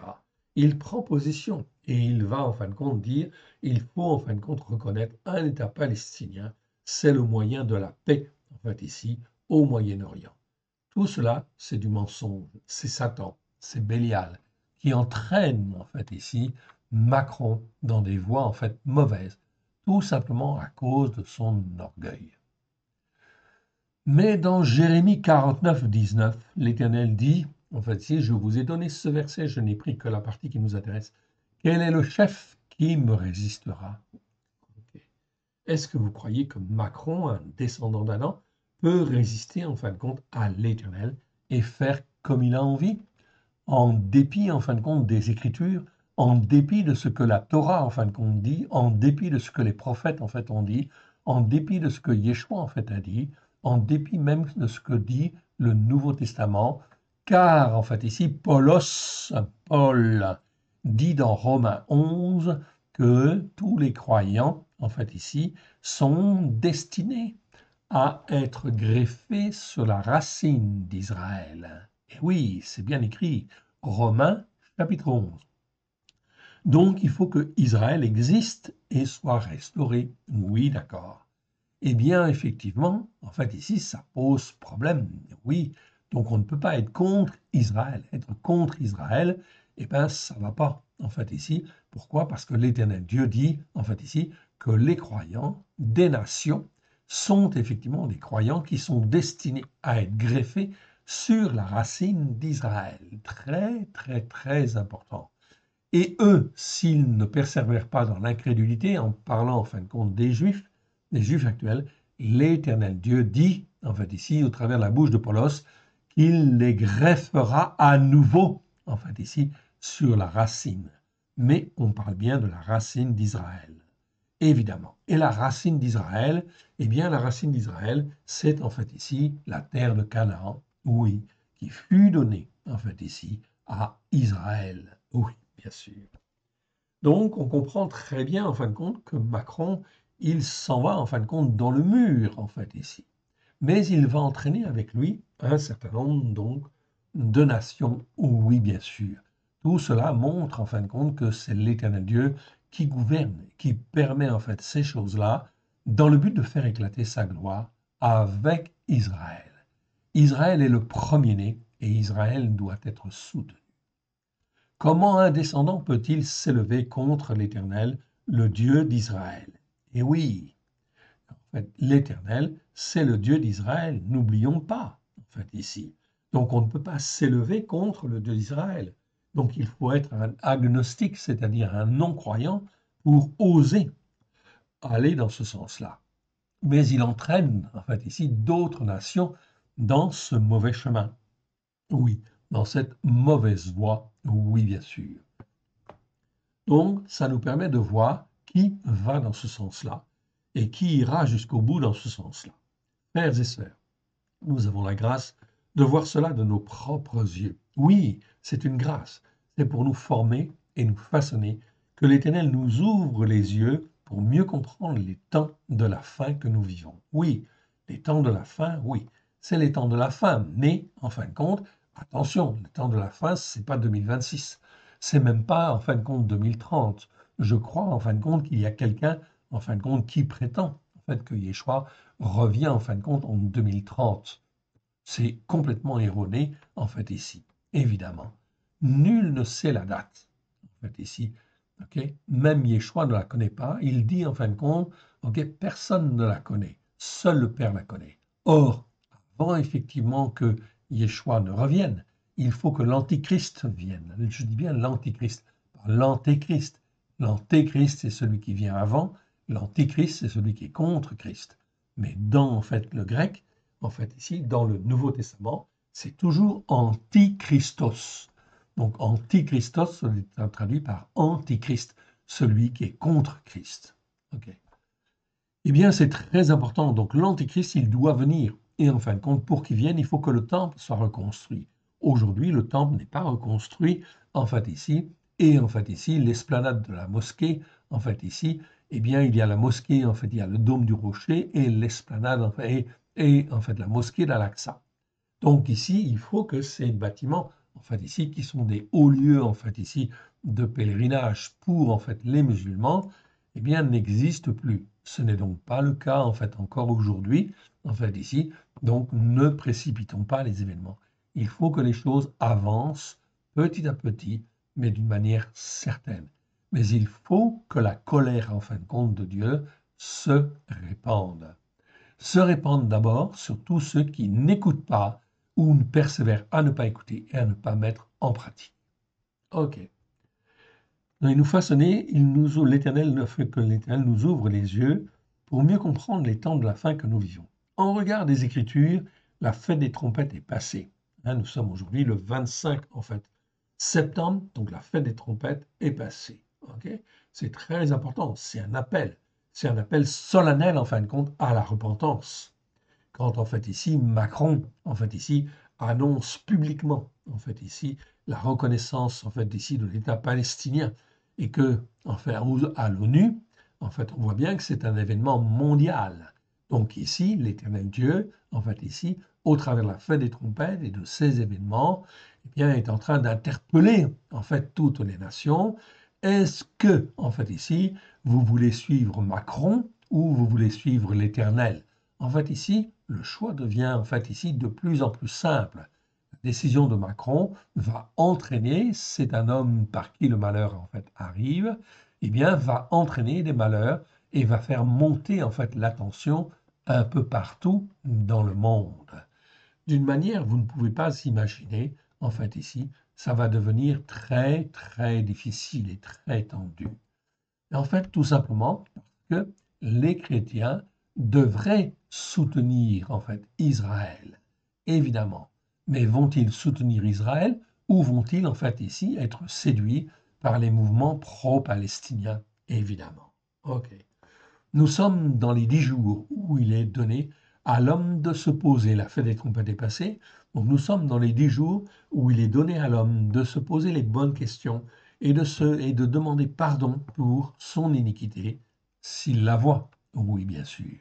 A: Il prend position et il va, en fin de compte, dire il faut, en fin de compte, reconnaître un État palestinien. C'est le moyen de la paix, en fait, ici, au Moyen-Orient. Tout cela, c'est du mensonge, c'est Satan, c'est Bélial, qui entraîne en fait ici Macron dans des voies en fait mauvaises, tout simplement à cause de son orgueil. Mais dans Jérémie 49, 19, l'Éternel dit, en fait, si je vous ai donné ce verset, je n'ai pris que la partie qui nous intéresse, quel est le chef qui me résistera? Okay. Est-ce que vous croyez que Macron, un descendant d'Adam, peut résister en fin de compte à l'Éternel et faire comme il a envie, en dépit en fin de compte des Écritures, en dépit de ce que la Torah en fin de compte dit, en dépit de ce que les prophètes en fait ont dit, en dépit de ce que Yeshua en fait a dit, en dépit même de ce que dit le Nouveau Testament, car en fait ici Paul dit dans Romains 11 que tous les croyants en fait ici sont destinés à être greffés sur la racine d'Israël. Et oui, c'est bien écrit, Romains chapitre 11. Donc il faut que Israël existe et soit restauré. Oui, d'accord. Eh bien, effectivement, en fait, ici, ça pose problème. Oui, donc on ne peut pas être contre Israël. Être contre Israël, eh bien, ça ne va pas, en fait, ici. Pourquoi? Parce que l'Éternel Dieu dit, en fait, ici, que les croyants des nations sont effectivement des croyants qui sont destinés à être greffés sur la racine d'Israël. Très, très, très important. Et eux, s'ils ne persévèrent pas dans l'incrédulité, en parlant en fin de compte des Juifs actuels, l'Éternel Dieu dit, en fait ici, au travers de la bouche de Paulos, qu'il les greffera à nouveau, en fait ici, sur la racine. Mais on parle bien de la racine d'Israël, évidemment. Et la racine d'Israël, eh bien la racine d'Israël, c'est en fait ici la terre de Canaan, oui, qui fut donnée, en fait ici, à Israël, oui. Bien sûr. Donc, on comprend très bien, en fin de compte, que Macron, il s'en va, en fin de compte, dans le mur, en fait, ici. Mais il va entraîner avec lui un certain nombre, donc, de nations, oui, bien sûr. Tout cela montre, en fin de compte, que c'est l'Éternel Dieu qui gouverne, qui permet, en fait, ces choses-là, dans le but de faire éclater sa gloire avec Israël. Israël est le premier-né et Israël doit être soutenu. Comment un descendant peut-il s'élever contre l'Éternel, le Dieu d'Israël? Et oui, en fait, l'Éternel, c'est le Dieu d'Israël, n'oublions pas, en fait, ici. Donc on ne peut pas s'élever contre le Dieu d'Israël. Donc il faut être un agnostique, c'est-à-dire un non-croyant, pour oser aller dans ce sens-là. Mais il entraîne, en fait, ici, d'autres nations dans ce mauvais chemin. Oui, dans cette mauvaise voie, oui, bien sûr. Donc, ça nous permet de voir qui va dans ce sens-là. et qui ira jusqu'au bout dans ce sens-là. Frères et sœurs, nous avons la grâce de voir cela de nos propres yeux. Oui, c'est une grâce. C'est pour nous former et nous façonner que l'Éternel nous ouvre les yeux pour mieux comprendre les temps de la fin que nous vivons. Oui, les temps de la fin, oui, c'est les temps de la fin. Mais, en fin de compte, attention, les temps de la fin, ce n'est pas 2026. C'est même pas, en fin de compte, 2030. Je crois, en fin de compte, qu'il y a quelqu'un, en fin de compte, qui prétend, en fait, que Yeshua revient, en fin de compte, en 2030. C'est complètement erroné, en fait, ici, évidemment. Nul ne sait la date, en fait, ici. Okay? Même Yeshua ne la connaît pas. Il dit, en fin de compte, okay, personne ne la connaît. Seul le Père la connaît. Or, avant effectivement que Yeshua ne revienne, il faut que l'Antichrist vienne. Je dis bien l'Antichrist, l'Antéchrist. L'Antéchrist, c'est celui qui vient avant. L'Antichrist, c'est celui qui est contre Christ. Mais dans, en fait, le grec, en fait, ici, dans le Nouveau Testament, c'est toujours Antichristos. Donc, Antichristos, c'est traduit par Antichrist, celui qui est contre Christ. Okay. Eh bien, c'est très important. Donc, l'Antichrist, il doit venir. Et en fin de compte, pour qu'il vienne, il faut que le temple soit reconstruit. Aujourd'hui, le temple n'est pas reconstruit, en fait, ici. Et en fait, ici, l'esplanade de la mosquée, en fait, ici, eh bien, il y a la mosquée, en fait, il y a le dôme du rocher et l'esplanade, en fait, et en fait, la mosquée d'Al-Aqsa. Donc, ici, il faut que ces bâtiments, en fait, ici, qui sont des hauts lieux, en fait, ici, de pèlerinage pour, en fait, les musulmans, eh bien, n'existent plus. Ce n'est donc pas le cas, en fait, encore aujourd'hui, en fait, ici. Donc, ne précipitons pas les événements. Il faut que les choses avancent petit à petit, mais d'une manière certaine. Mais il faut que la colère, en fin de compte, de Dieu se répande. Se répande d'abord sur tous ceux qui n'écoutent pas ou ne persévèrent à ne pas écouter et à ne pas mettre en pratique. Ok. Il nous façonnait, l'Éternel ne fait que l'Éternel nous ouvre les yeux pour mieux comprendre les temps de la fin que nous vivons. En regard des Écritures, la fête des trompettes est passée. Nous sommes aujourd'hui le 25 en fait septembre, donc la fête des trompettes est passée. Okay, c'est très important, c'est un appel solennel en fin de compte à la repentance. Quand en fait ici Macron en fait ici annonce publiquement en fait ici la reconnaissance en fait ici de l'État palestinien et que enfin à l'ONU en fait on voit bien que c'est un événement mondial. Donc ici l'Éternel Dieu en fait ici au travers de la fête des trompettes et de ces événements eh bien est en train d'interpeller en fait toutes les nations. Est-ce que en fait ici vous voulez suivre Macron ou vous voulez suivre l'Éternel? En fait, ici, le choix devient en fait ici de plus en plus simple. La décision de Macron va entraîner, c'est un homme par qui le malheur en fait arrive, eh bien va entraîner des malheurs et va faire monter en fait la tension un peu partout dans le monde. D'une manière, vous ne pouvez pas imaginer, en fait ici, ça va devenir très très difficile et très tendu. En fait, tout simplement parce que les chrétiens devraient soutenir en fait Israël, évidemment. Mais vont-ils soutenir Israël ou vont-ils en fait ici être séduits par les mouvements pro-palestiniens? Évidemment. Ok. Nous sommes dans les 10 jours où il est donné à l'homme de se poser. La fête des trompettes est passée. Donc nous sommes dans les 10 jours où il est donné à l'homme de se poser les bonnes questions et de demander pardon pour son iniquité, s'il la voit. Oui, bien sûr.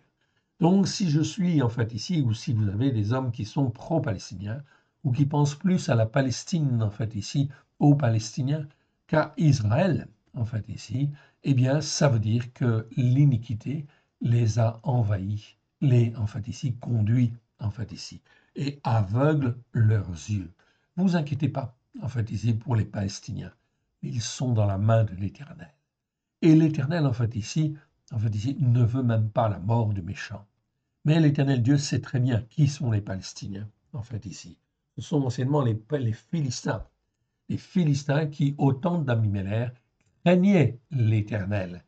A: Donc si je suis en fait ici, ou si vous avez des hommes qui sont pro-palestiniens, ou qui pensent plus à la Palestine en fait ici, aux Palestiniens, qu'à Israël en fait ici, eh bien ça veut dire que l'iniquité les a envahis, les en fait ici conduits en fait ici, et aveugle leurs yeux. Ne vous inquiétez pas en fait ici pour les Palestiniens, ils sont dans la main de l'Éternel. Et l'Éternel en fait ici, ne veut même pas la mort du méchant. Mais l'Éternel Dieu sait très bien qui sont les Palestiniens, en fait, ici. Ce sont anciennement les Philistins. Les Philistins qui, au temps d'Amimélère, craignaient l'Éternel,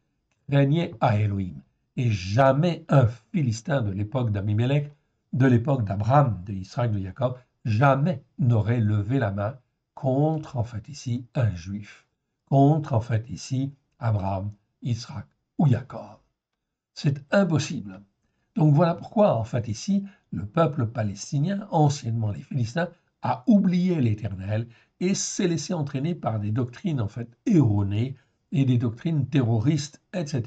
A: craignaient à Elohim. Et jamais un Philistin de l'époque d'Amimélec, de l'époque d'Abraham, d'Israël, de Jacob, jamais n'aurait levé la main contre, en fait, ici, un Juif, contre, en fait, ici, Abraham, Israël ou Jacob. C'est impossible. Donc voilà pourquoi, en fait, ici, le peuple palestinien, anciennement les Philistins, a oublié l'Éternel et s'est laissé entraîner par des doctrines, en fait, erronées et des doctrines terroristes, etc.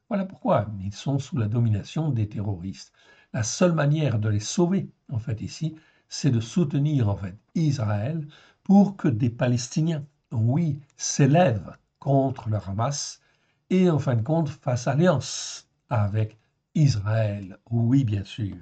A: Voilà pourquoi ils sont sous la domination des terroristes. La seule manière de les sauver, en fait, ici, c'est de soutenir, en fait, Israël pour que des Palestiniens, oui, s'élèvent contre le Hamas et, en fin de compte, fassent alliance avec Israël, oui, bien sûr.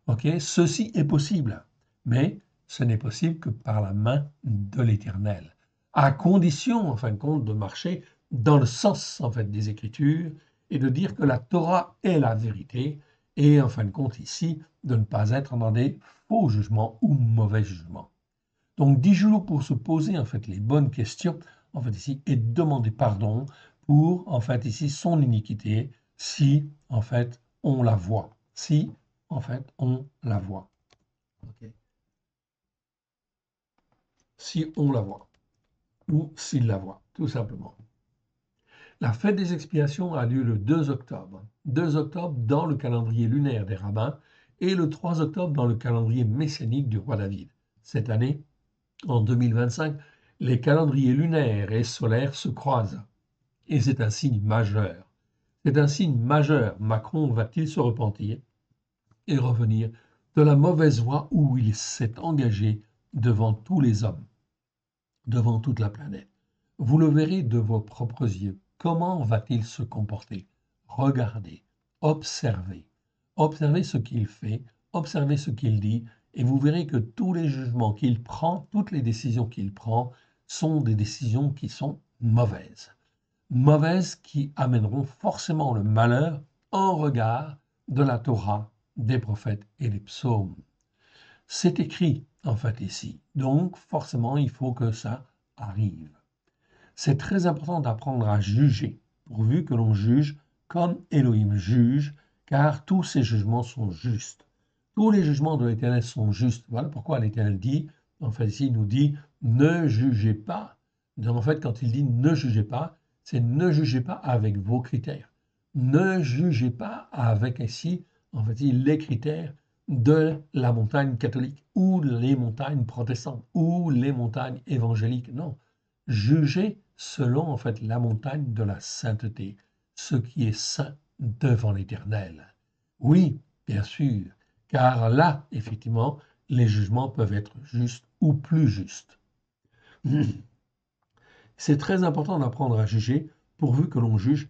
A: Ok, ceci est possible, mais ce n'est possible que par la main de l'Éternel, à condition, en fin de compte, de marcher dans le sens, en fait, des Écritures et de dire que la Torah est la vérité et, en fin de compte, ici, de ne pas être dans des faux jugements ou mauvais jugements. Donc, 10 jours pour se poser, en fait, les bonnes questions, en fait, ici, et demander pardon pour, en fait, ici, son iniquité, si, en fait, on la voit. Si, en fait, on la voit. Ok. Si on la voit. Ou s'il la voit, tout simplement. La fête des expiations a lieu le 2 octobre. 2 octobre dans le calendrier lunaire des rabbins et le 3 octobre dans le calendrier messianique du roi David. Cette année, en 2025, les calendriers lunaires et solaires se croisent. Et c'est un signe majeur. C'est un signe majeur. Macron va-t-il se repentir et revenir de la mauvaise voie où il s'est engagé devant tous les hommes, devant toute la planète? Vous le verrez de vos propres yeux. Comment va-t-il se comporter? Regardez, observez. Observez ce qu'il fait, observez ce qu'il dit, et vous verrez que tous les jugements qu'il prend, toutes les décisions qu'il prend, sont des décisions qui sont mauvaises. Mauvaises qui amèneront forcément le malheur en regard de la Torah, des prophètes et des psaumes. C'est écrit, en fait, ici. Donc, forcément, il faut que ça arrive. C'est très important d'apprendre à juger, pourvu que l'on juge comme Elohim juge, car tous ses jugements sont justes. Tous les jugements de l'Éternel sont justes. Voilà pourquoi l'Éternel dit, en fait, ici, il nous dit, ne jugez pas. Donc, en fait, quand il dit ne jugez pas, c'est ne jugez pas avec vos critères. Ne jugez pas avec ici, en fait, les critères de la montagne catholique ou les montagnes protestantes ou les montagnes évangéliques. Non, jugez selon en fait la montagne de la sainteté, ce qui est saint devant l'Éternel. Oui, bien sûr, car là, effectivement, les jugements peuvent être justes ou plus justes. C'est très important d'apprendre à juger, pourvu que l'on juge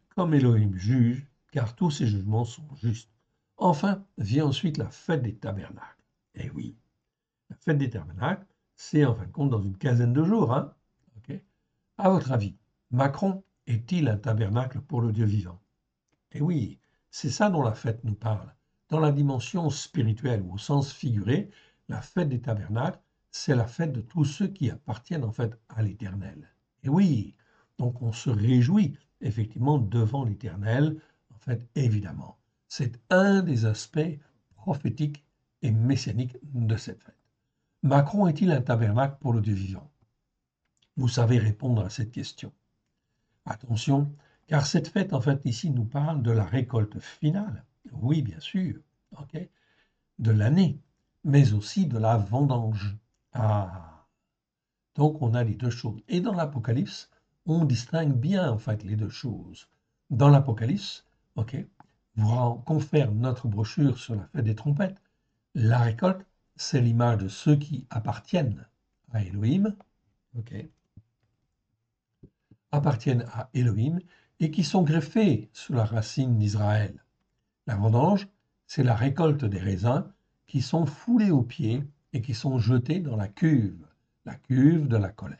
A: comme Elohim juge, car tous ces jugements sont justes. Enfin, vient ensuite la fête des tabernacles. Eh oui, la fête des tabernacles, c'est en fin de compte dans une quinzaine de jours. Hein. Okay. À votre avis, Macron est-il un tabernacle pour le Dieu vivant? Eh oui, c'est ça dont la fête nous parle. Dans la dimension spirituelle ou au sens figuré, la fête des tabernacles, c'est la fête de tous ceux qui appartiennent en fait à l'Éternel. Et oui, donc on se réjouit effectivement devant l'Éternel, en fait, évidemment. C'est un des aspects prophétiques et messianiques de cette fête. Macron est-il un tabernacle pour le Dieu vivant? Vous savez répondre à cette question. Attention, car cette fête, en fait, ici, nous parle de la récolte finale. Oui, bien sûr, ok, de l'année, mais aussi de la vendange. Ah, donc on a les deux choses. Et dans l'Apocalypse, on distingue bien, en fait, les deux choses. Dans l'Apocalypse, ok, vous confère notre brochure sur la fête des trompettes. La récolte, c'est l'image de ceux qui appartiennent à Elohim, ok, appartiennent à Elohim et qui sont greffés sous la racine d'Israël. La vendange, c'est la récolte des raisins qui sont foulés aux pieds et qui sont jetés dans la cuve de la colère.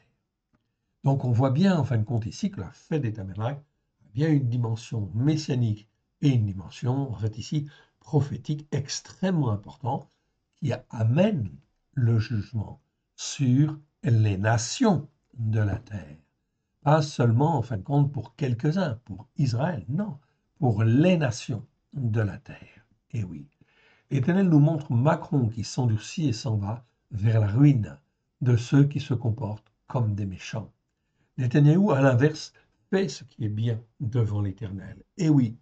A: Donc on voit bien en fin de compte ici que la fête des tabernacles a bien une dimension messianique et une dimension, en fait ici, prophétique extrêmement importante qui amène le jugement sur les nations de la terre. Pas seulement, en fin de compte, pour quelques-uns, pour Israël, non, pour les nations de la terre. Et oui, l'Éternel nous montre Macron qui s'endurcit et s'en va vers la ruine de ceux qui se comportent comme des méchants. Netanyahou, à l'inverse, fait ce qui est bien devant l'Éternel. Et oui,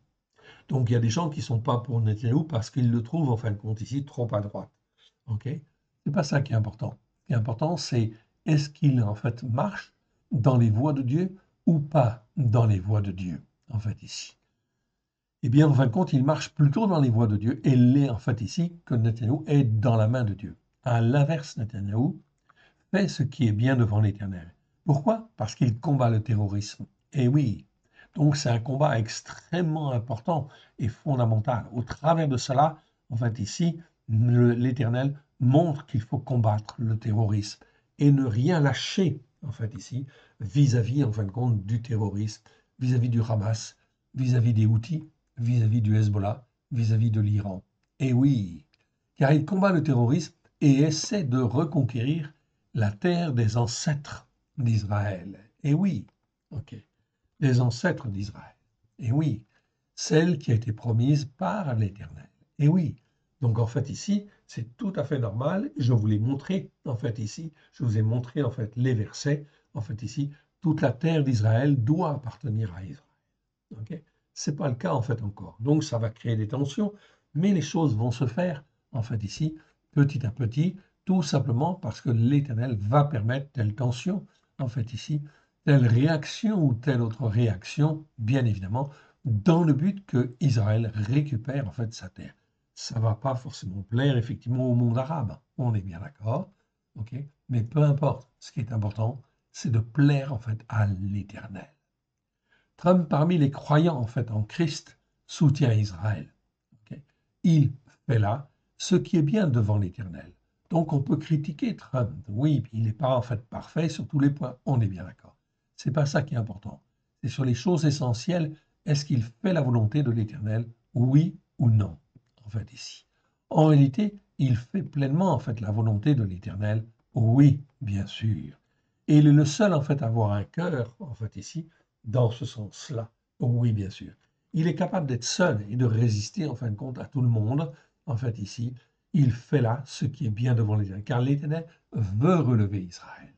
A: Donc il y a des gens qui ne sont pas pour Netanyahou parce qu'ils le trouvent en fin de compte ici trop à droite. Ok? C'est pas ça qui est important. Ce qui est important, c'est est-ce qu'il en fait marche dans les voies de Dieu ou pas dans les voies de Dieu, en fait ici. Eh bien, en fin de compte, il marche plutôt dans les voies de Dieu et l'est en fait ici que Netanyahou est dans la main de Dieu. À l'inverse, Netanyahou fait ce qui est bien devant l'Éternel. Pourquoi? Parce qu'il combat le terrorisme. Et oui, donc c'est un combat extrêmement important et fondamental. Au travers de cela, en fait ici, l'Éternel montre qu'il faut combattre le terrorisme et ne rien lâcher, en fait ici, vis-à-vis, en fin de compte, du terrorisme, vis-à-vis du Hamas, vis-à-vis des Houthis, vis-à-vis du Hezbollah, vis-à-vis de l'Iran. Et oui, car il combat le terrorisme et essaie de reconquérir la terre des ancêtres d'Israël. Et oui, ok, les ancêtres d'Israël. Et oui, celle qui a été promise par l'Éternel. Et oui, donc en fait ici, c'est tout à fait normal. Je vous l'ai montré en fait ici. Je vous ai montré en fait les versets. En fait ici, toute la terre d'Israël doit appartenir à Israël. Ok, c'est pas le cas en fait encore. Donc ça va créer des tensions, mais les choses vont se faire en fait ici petit à petit, tout simplement parce que l'Éternel va permettre telle tension en fait ici, telle réaction ou telle autre réaction, bien évidemment, dans le but que Israël récupère en fait sa terre. Ça va pas forcément plaire effectivement au monde arabe, on est bien d'accord, ok, mais peu importe. Ce qui est important, c'est de plaire en fait à l'Éternel. Trump, parmi les croyants en fait en Christ, soutient Israël. Okay. Il fait là ce qui est bien devant l'Éternel. Donc on peut critiquer Trump. Oui, il n'est pas en fait parfait sur tous les points. On est bien d'accord. C'est pas ça qui est important. C'est sur les choses essentielles. Est-ce qu'il fait la volonté de l'Éternel? Oui ou non? En fait ici. En réalité, il fait pleinement en fait la volonté de l'Éternel. Oui, bien sûr. Et il est le seul en fait à avoir un cœur en fait ici dans ce sens-là. Oui, bien sûr. Il est capable d'être seul et de résister en fin de compte à tout le monde. En fait, ici, il fait là ce qui est bien devant l'Éternel, car l'Éternel veut relever Israël.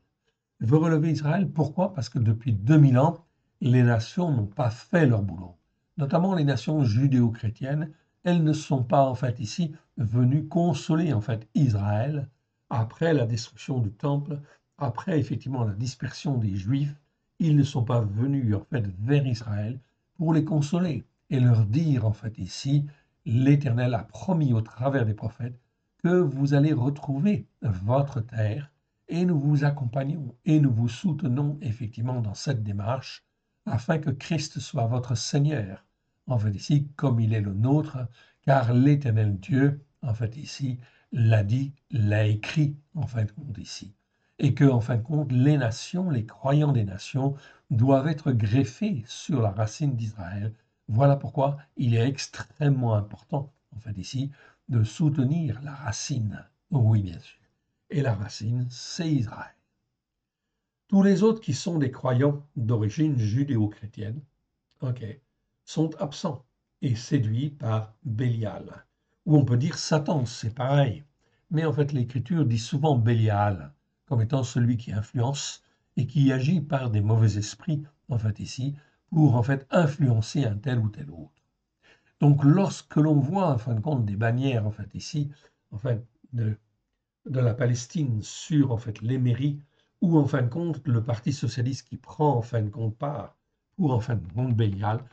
A: Il veut relever Israël, pourquoi? Parce que depuis 2000 ans, les nations n'ont pas fait leur boulot. Notamment les nations judéo-chrétiennes, elles ne sont pas en fait ici venues consoler en fait Israël après la destruction du temple, après effectivement la dispersion des Juifs. Ils ne sont pas venus en fait vers Israël pour les consoler et leur dire en fait ici, l'Éternel a promis au travers des prophètes que vous allez retrouver votre terre et nous vous accompagnons et nous vous soutenons effectivement dans cette démarche afin que Christ soit votre Seigneur, en fait ici, comme il est le nôtre, car l'Éternel Dieu, en fait ici, l'a dit, l'a écrit, en fin de compte ici. Et que, en fin de compte, les nations, les croyants des nations, doivent être greffés sur la racine d'Israël. Voilà pourquoi il est extrêmement important, en fait ici, de soutenir la racine. Oui, bien sûr. Et la racine, c'est Israël. Tous les autres qui sont des croyants d'origine judéo-chrétienne, ok, sont absents et séduits par Bélial. Ou on peut dire Satan, c'est pareil. Mais en fait, l'Écriture dit souvent Bélial comme étant celui qui influence et qui agit par des mauvais esprits, en fait ici, pour en fait influencer un tel ou tel autre. Donc lorsque l'on voit en fin de compte des bannières, en fait ici, en fait, de la Palestine sur en fait les mairies, ou en fin de compte le Parti socialiste qui prend en fin de compte part pour en fin de compte Bélial,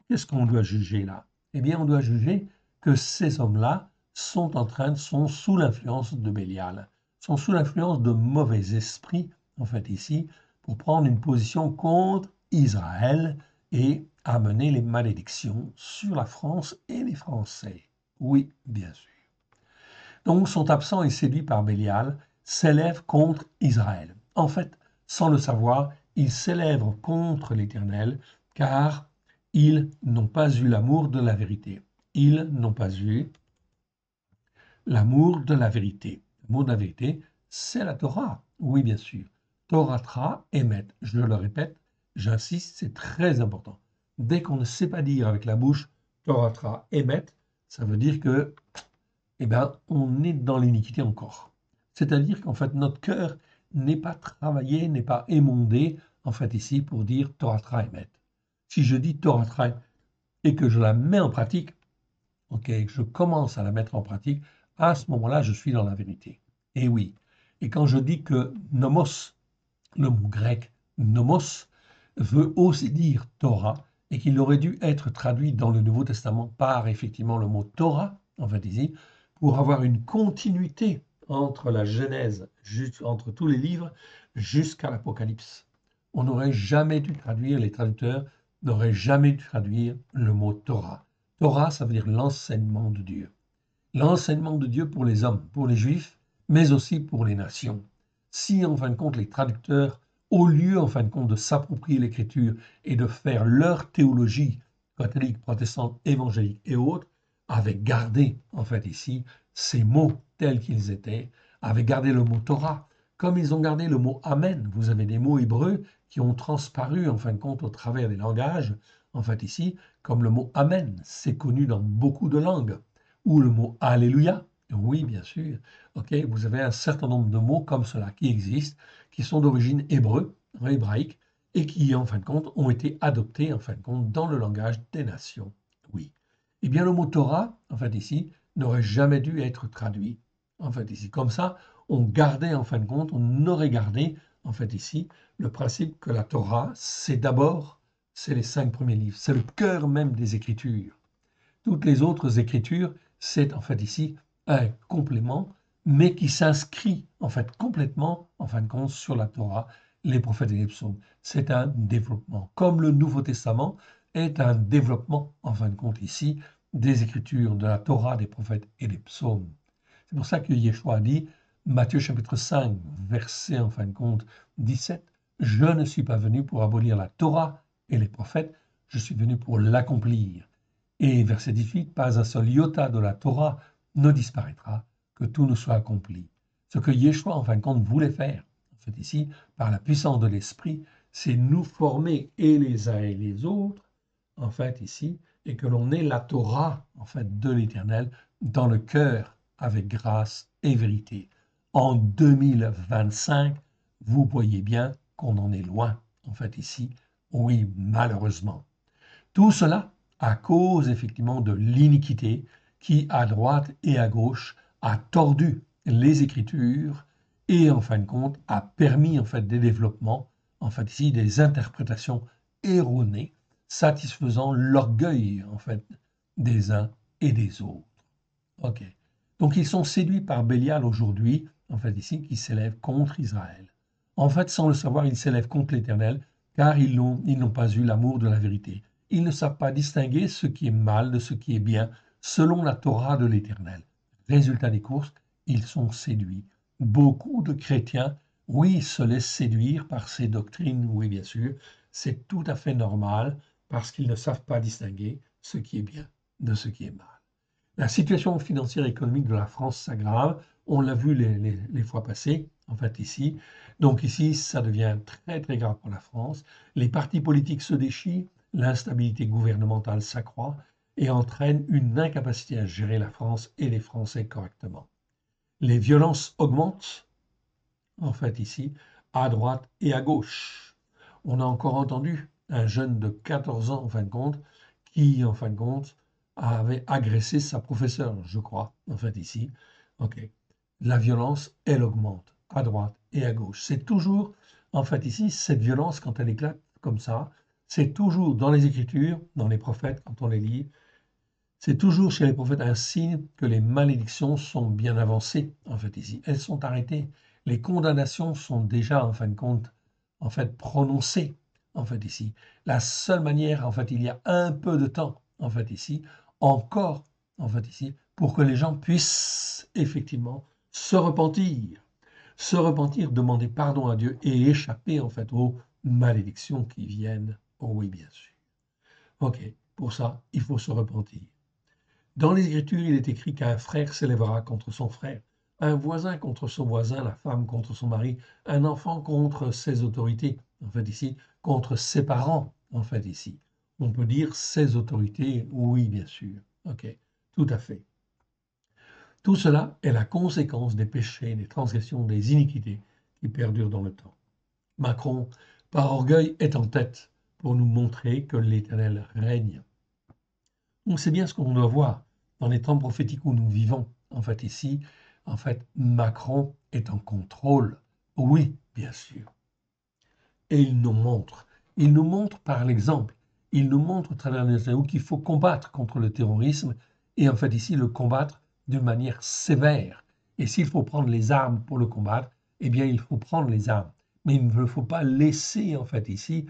A: qu'est-ce qu'on doit juger là? Eh bien, on doit juger que ces hommes-là sont sous l'influence de Bélial, sont sous l'influence de mauvais esprits, en fait ici, pour prendre une position contre Israël et amener les malédictions sur la France et les Français. Oui, bien sûr. Donc sont absents et séduits par Bélial, s'élèvent contre Israël. En fait, sans le savoir, ils s'élèvent contre l'Éternel, car ils n'ont pas eu l'amour de la vérité. Ils n'ont pas eu l'amour de la vérité. L'amour de la vérité, c'est la Torah. Oui, bien sûr. Torah, émet. Je le répète, j'insiste, c'est très important. Dès qu'on ne sait pas dire avec la bouche Torah, émet, ça veut dire que eh bien, on est dans l'iniquité encore. C'est-à-dire qu'en fait, notre cœur n'est pas travaillé, n'est pas émondé, en fait, ici, pour dire Torah Emet. Si je dis Torah et que je la mets en pratique, ok, je commence à la mettre en pratique, à ce moment-là, je suis dans la vérité. Et oui. Et quand je dis que nomos, le mot grec nomos, veut aussi dire Torah, et qu'il aurait dû être traduit dans le Nouveau Testament par effectivement le mot Torah, en fait ici, pour avoir une continuité entre la Genèse, entre tous les livres, jusqu'à l'Apocalypse. On n'aurait jamais dû traduire, les traducteurs n'auraient jamais dû traduire le mot Torah. Torah, ça veut dire l'enseignement de Dieu. L'enseignement de Dieu pour les hommes, pour les juifs, mais aussi pour les nations. Si, en fin de compte, les traducteurs, au lieu, en fin de compte, de s'approprier l'écriture et de faire leur théologie catholique, protestante, évangélique et autres, avaient gardé, en fait, ici, ces mots tels qu'ils étaient, avaient gardé le mot Torah, comme ils ont gardé le mot Amen. Vous avez des mots hébreux qui ont transparu, en fin de compte, au travers des langages, en fait, ici, comme le mot Amen. C'est connu dans beaucoup de langues. Ou le mot Alléluia. Oui, bien sûr. Ok, vous avez un certain nombre de mots comme cela qui existent, qui sont d'origine hébraïque, et qui, en fin de compte, ont été adoptés, en fin de compte, dans le langage des nations. Oui. Eh bien, le mot Torah, en fait, ici, n'aurait jamais dû être traduit. En fait, ici, comme ça, on gardait, en fin de compte, on aurait gardé, en fait, ici, le principe que la Torah, c'est d'abord, c'est les 5 premiers livres, c'est le cœur même des Écritures. Toutes les autres écritures, c'est en fait ici un complément, mais qui s'inscrit en fait complètement, en fin de compte, sur la Torah, les prophètes et les psaumes. C'est un développement. Comme le Nouveau Testament est un développement, en fin de compte, ici, des écritures, de la Torah, des prophètes et des psaumes. C'est pour ça que Yeshua a dit, Matthieu chapitre 5, verset, en fin de compte, 17, je ne suis pas venu pour abolir la Torah et les prophètes, je suis venu pour l'accomplir. Et verset 18, pas un seul iota de la Torah ne disparaîtra, que tout ne soit accompli. Ce que Yeshua, en fin de compte, voulait faire, en fait ici, par la puissance de l'Esprit, c'est nous former et les uns et les autres, en fait ici, et que l'on ait la Torah, en fait, de l'Éternel dans le cœur avec grâce et vérité. En 2025, vous voyez bien qu'on en est loin, en fait ici, oui, malheureusement. Tout cela à cause effectivement de l'iniquité qui, à droite et à gauche, a tordu les Écritures et, en fin de compte, a permis en fait des développements, en fait ici des interprétations erronées, satisfaisant l'orgueil en fait des uns et des autres. Ok. Donc ils sont séduits par Bélial aujourd'hui, en fait ici, qui s'élève contre Israël. En fait, sans le savoir, ils s'élèvent contre l'Éternel, car ils n'ont pas eu l'amour de la vérité. Ils ne savent pas distinguer ce qui est mal de ce qui est bien, selon la Torah de l'Éternel. Résultat des courses, ils sont séduits. Beaucoup de chrétiens, oui, se laissent séduire par ces doctrines, oui, bien sûr. C'est tout à fait normal, parce qu'ils ne savent pas distinguer ce qui est bien de ce qui est mal. La situation financière et économique de la France s'aggrave. On l'a vu les fois passées, en fait, ici. Donc ici, ça devient très, très grave pour la France. Les partis politiques se déchirent, l'instabilité gouvernementale s'accroît et entraîne une incapacité à gérer la France et les Français correctement. Les violences augmentent, en fait, ici, à droite et à gauche. On a encore entendu un jeune de 14 ans, en fin de compte, qui, en fin de compte, avait agressé sa professeure, je crois, en fait, ici. OK. La violence, elle augmente à droite et à gauche. C'est toujours, en fait, ici, cette violence, quand elle éclate comme ça, c'est toujours dans les Écritures, dans les prophètes, quand on les lit, c'est toujours chez les prophètes un signe que les malédictions sont bien avancées, en fait, ici. Elles sont arrêtées. Les condamnations sont déjà, en fin de compte, en fait, prononcées, en fait, ici. La seule manière, en fait, il y a un peu de temps, en fait, ici, encore, en fait, ici, pour que les gens puissent, effectivement, se repentir, demander pardon à Dieu et échapper, en fait, aux malédictions qui viennent. Oh oui, bien sûr. OK, pour ça, il faut se repentir. Dans les Écritures, il est écrit qu'un frère s'élèvera contre son frère, un voisin contre son voisin, la femme contre son mari, un enfant contre ses autorités, en fait ici, contre ses parents, en fait ici. On peut dire ses autorités, oui, bien sûr. OK, tout à fait. Tout cela est la conséquence des péchés, des transgressions, des iniquités qui perdurent dans le temps. Macron, par orgueil, est en tête pour nous montrer que l'Éternel règne. Donc c'est bien ce qu'on doit voir dans les temps prophétiques où nous vivons. En fait, ici, en fait, Macron est en contrôle. Oui, bien sûr. Et il nous montre par l'exemple, il nous montre au travers des Nétanyahu qu'il faut combattre contre le terrorisme et en fait ici le combattre d'une manière sévère. Et s'il faut prendre les armes pour le combattre, eh bien il faut prendre les armes. Mais il ne faut pas laisser en fait ici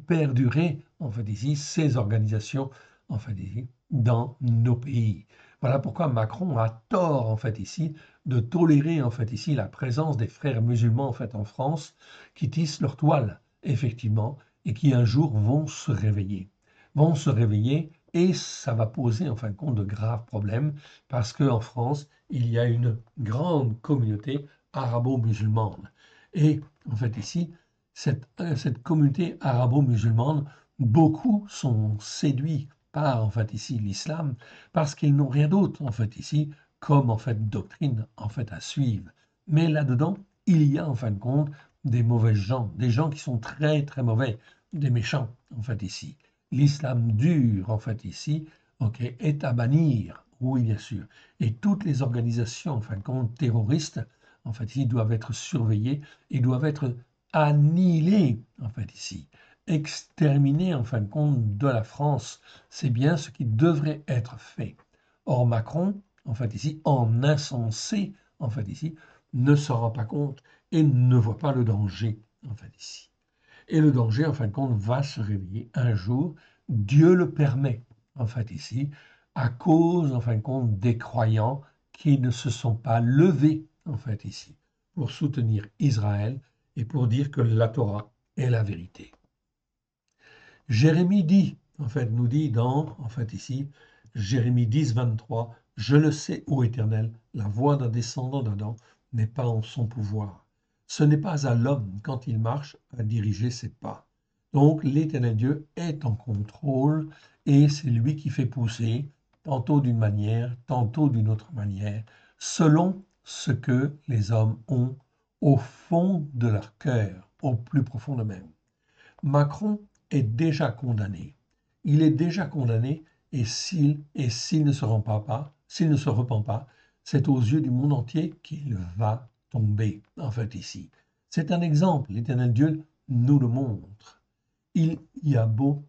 A: perdurer en fait ici ces organisations en fait ici dans nos pays. Voilà pourquoi Macron a tort en fait ici de tolérer en fait ici la présence des frères musulmans en fait en France qui tissent leur toile, effectivement, et qui un jour vont se réveiller. Vont se réveiller et ça va poser en fin de compte de graves problèmes parce qu'en France, il y a une grande communauté arabo-musulmane. Et en fait ici, cette communauté arabo-musulmane, beaucoup sont séduits par en fait ici l'islam parce qu'ils n'ont rien d'autre en fait ici comme en fait doctrine en fait à suivre. Mais là-dedans, il y a en fin de compte des mauvais gens, des gens qui sont très très mauvais, des méchants en fait ici. L'islam dur en fait ici, ok, est à bannir, oui bien sûr. Et toutes les organisations en fin de compte terroristes, en fait ici, doivent être surveillées et doivent être annihilées en fait ici, exterminées en fin de compte de la France. C'est bien ce qui devrait être fait. Or Macron, en fait ici, en insensé, en fait ici, ne se rend pas compte et ne voit pas le danger, en fait, ici. Et le danger, en fin de compte, va se réveiller un jour. Dieu le permet, en fait, ici, à cause, en fin de compte, des croyants qui ne se sont pas levés, en fait, ici, pour soutenir Israël et pour dire que la Torah est la vérité. Jérémie dit, en fait, nous dit dans, en fait, ici, Jérémie 10, 23, je le sais, ô Éternel, la voix d'un descendant d'Adam n'est pas en son pouvoir. Ce n'est pas à l'homme, quand il marche, à diriger ses pas. Donc, l'Éternel Dieu est en contrôle et c'est lui qui fait pousser, tantôt d'une manière, tantôt d'une autre manière, selon ce que les hommes ont au fond de leur cœur, au plus profond d'eux-mêmes. Macron est déjà condamné. Il est déjà condamné s'il ne se s'il ne se repent pas, c'est aux yeux du monde entier qu'il va tomber, en fait, ici. C'est un exemple, l'Éternel Dieu nous le montre. Il y a beau,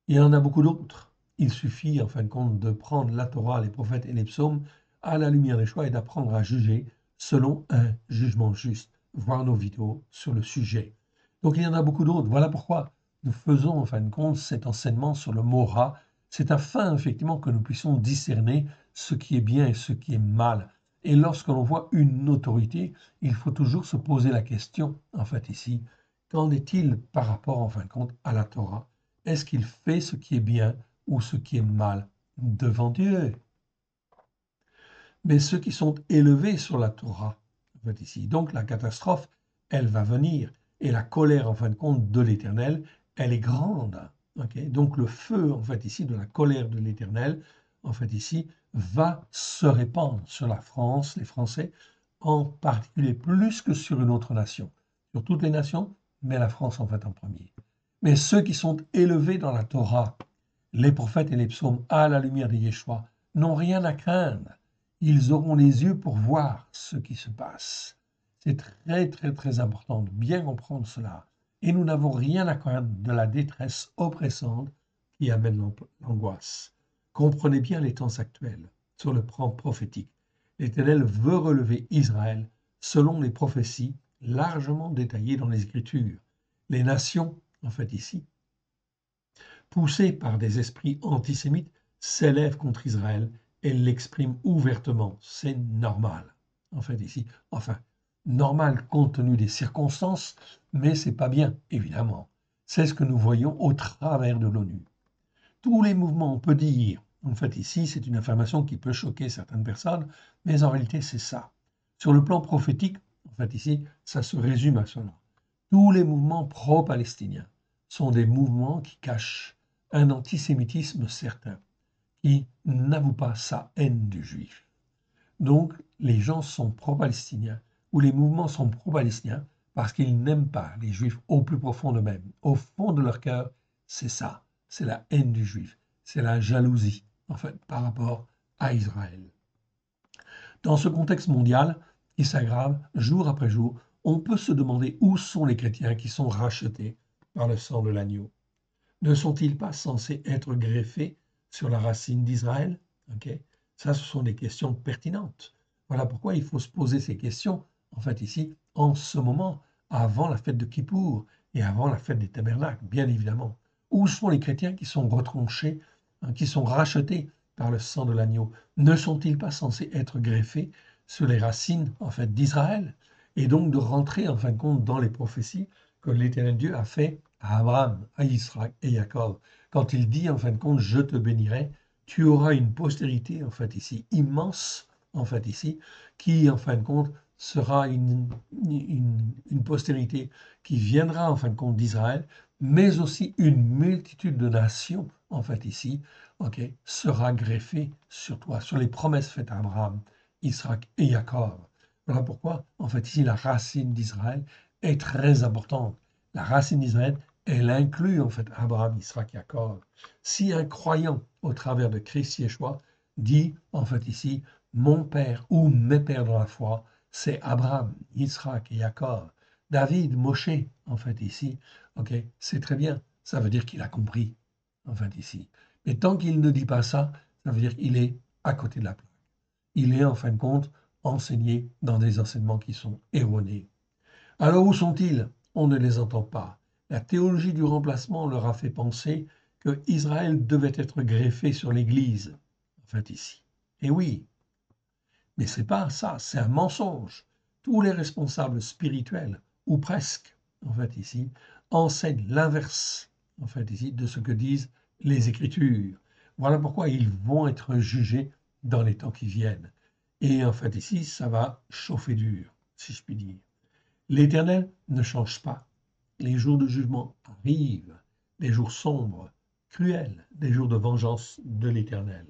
A: il y en a beaucoup d'autres. Il suffit, en fin de compte, de prendre la Torah, les prophètes et les psaumes à la lumière des choix et d'apprendre à juger selon un jugement juste, voir nos vidéos sur le sujet. Donc il y en a beaucoup d'autres. Voilà pourquoi nous faisons en fin de compte cet enseignement sur le Mora. C'est afin effectivement que nous puissions discerner ce qui est bien et ce qui est mal. Et lorsque l'on voit une autorité, il faut toujours se poser la question, en fait ici, qu'en est-il par rapport en fin de compte à la Torah? Est-ce qu'il fait ce qui est bien ou ce qui est mal devant Dieu? Mais ceux qui sont élevés sur la Torah, en fait ici, donc la catastrophe, elle va venir. Et la colère, en fin de compte, de l'Éternel, elle est grande. Okay, donc le feu, en fait ici, de la colère de l'Éternel, en fait ici, va se répandre sur la France, les Français, en particulier plus que sur une autre nation. Sur toutes les nations, mais la France en fait en premier. Mais ceux qui sont élevés dans la Torah, les prophètes et les psaumes à la lumière de Yeshua, n'ont rien à craindre. Ils auront les yeux pour voir ce qui se passe. C'est très, très, très important de bien comprendre cela. Et nous n'avons rien à craindre de la détresse oppressante qui amène l'angoisse. Comprenez bien les temps actuels sur le plan prophétique. L'Éternel veut relever Israël selon les prophéties largement détaillées dans les Écritures. Les nations, en fait ici, poussées par des esprits antisémites, s'élèvent contre Israël et l'expriment ouvertement. C'est normal, en fait, ici. Enfin, normal compte tenu des circonstances, mais c'est pas bien, évidemment. C'est ce que nous voyons au travers de l'ONU. Tous les mouvements, on peut dire, en fait, ici, c'est une information qui peut choquer certaines personnes, mais en réalité, c'est ça. Sur le plan prophétique, en fait, ici, ça se résume à cela. Tous les mouvements pro-palestiniens sont des mouvements qui cachent un antisémitisme certain, qui n'avoue pas sa haine du juif. Donc, les gens sont pro-palestiniens, ou les mouvements sont pro-palestiniens, parce qu'ils n'aiment pas les juifs au plus profond d'eux-mêmes. Au fond de leur cœur, c'est ça, c'est la haine du juif. c'est la jalousie, en fait, par rapport à Israël. Dans ce contexte mondial qui s'aggrave jour après jour, on peut se demander où sont les chrétiens qui sont rachetés par le sang de l'agneau. Ne sont-ils pas censés être greffés sur la racine d'Israël? Okay. Ça, ce sont des questions pertinentes. Voilà pourquoi il faut se poser ces questions, en fait, ici, en ce moment, avant la fête de Kippour et avant la fête des Tabernacles, bien évidemment. Où sont les chrétiens qui sont retranchés, hein, qui sont rachetés par le sang de l'agneau? Ne sont-ils pas censés être greffés sur les racines, en fait, d'Israël? Et donc de rentrer, en fin de compte, dans les prophéties que l'Éternel Dieu a fait à Abraham, à Israël et Jacob, quand il dit en fin de compte, je te bénirai, tu auras une postérité en fait ici immense, en fait ici, qui en fin de compte sera une postérité qui viendra en fin de compte d'Israël, mais aussi une multitude de nations en fait ici, ok, sera greffée sur toi, sur les promesses faites à Abraham, Israël et Jacob. Voilà pourquoi en fait ici la racine d'Israël est très importante. La racine d'Israël, elle inclut en fait Abraham, Israël, Jacob. Si un croyant au travers de Christ Yeshua dit en fait ici, mon père ou mes pères dans la foi, c'est Abraham, Israël et Jacob. David, Moshe, en fait ici, ok, c'est très bien. Ça veut dire qu'il a compris, en fait ici. Mais tant qu'il ne dit pas ça, ça veut dire qu'il est à côté de la plaque. Il est en fin de compte enseigné dans des enseignements qui sont erronés. Alors où sont-ils? On ne les entend pas. La théologie du remplacement leur a fait penser que Israël devait être greffé sur l'Église, en fait ici. Et oui, mais c'est pas ça, c'est un mensonge. Tous les responsables spirituels, ou presque, en fait ici, enseignent l'inverse, en fait ici, de ce que disent les Écritures. Voilà pourquoi ils vont être jugés dans les temps qui viennent. Et en fait ici, ça va chauffer dur, si je puis dire. L'Éternel ne change pas. Les jours de jugement arrivent, des jours sombres, cruels, des jours de vengeance de l'Éternel.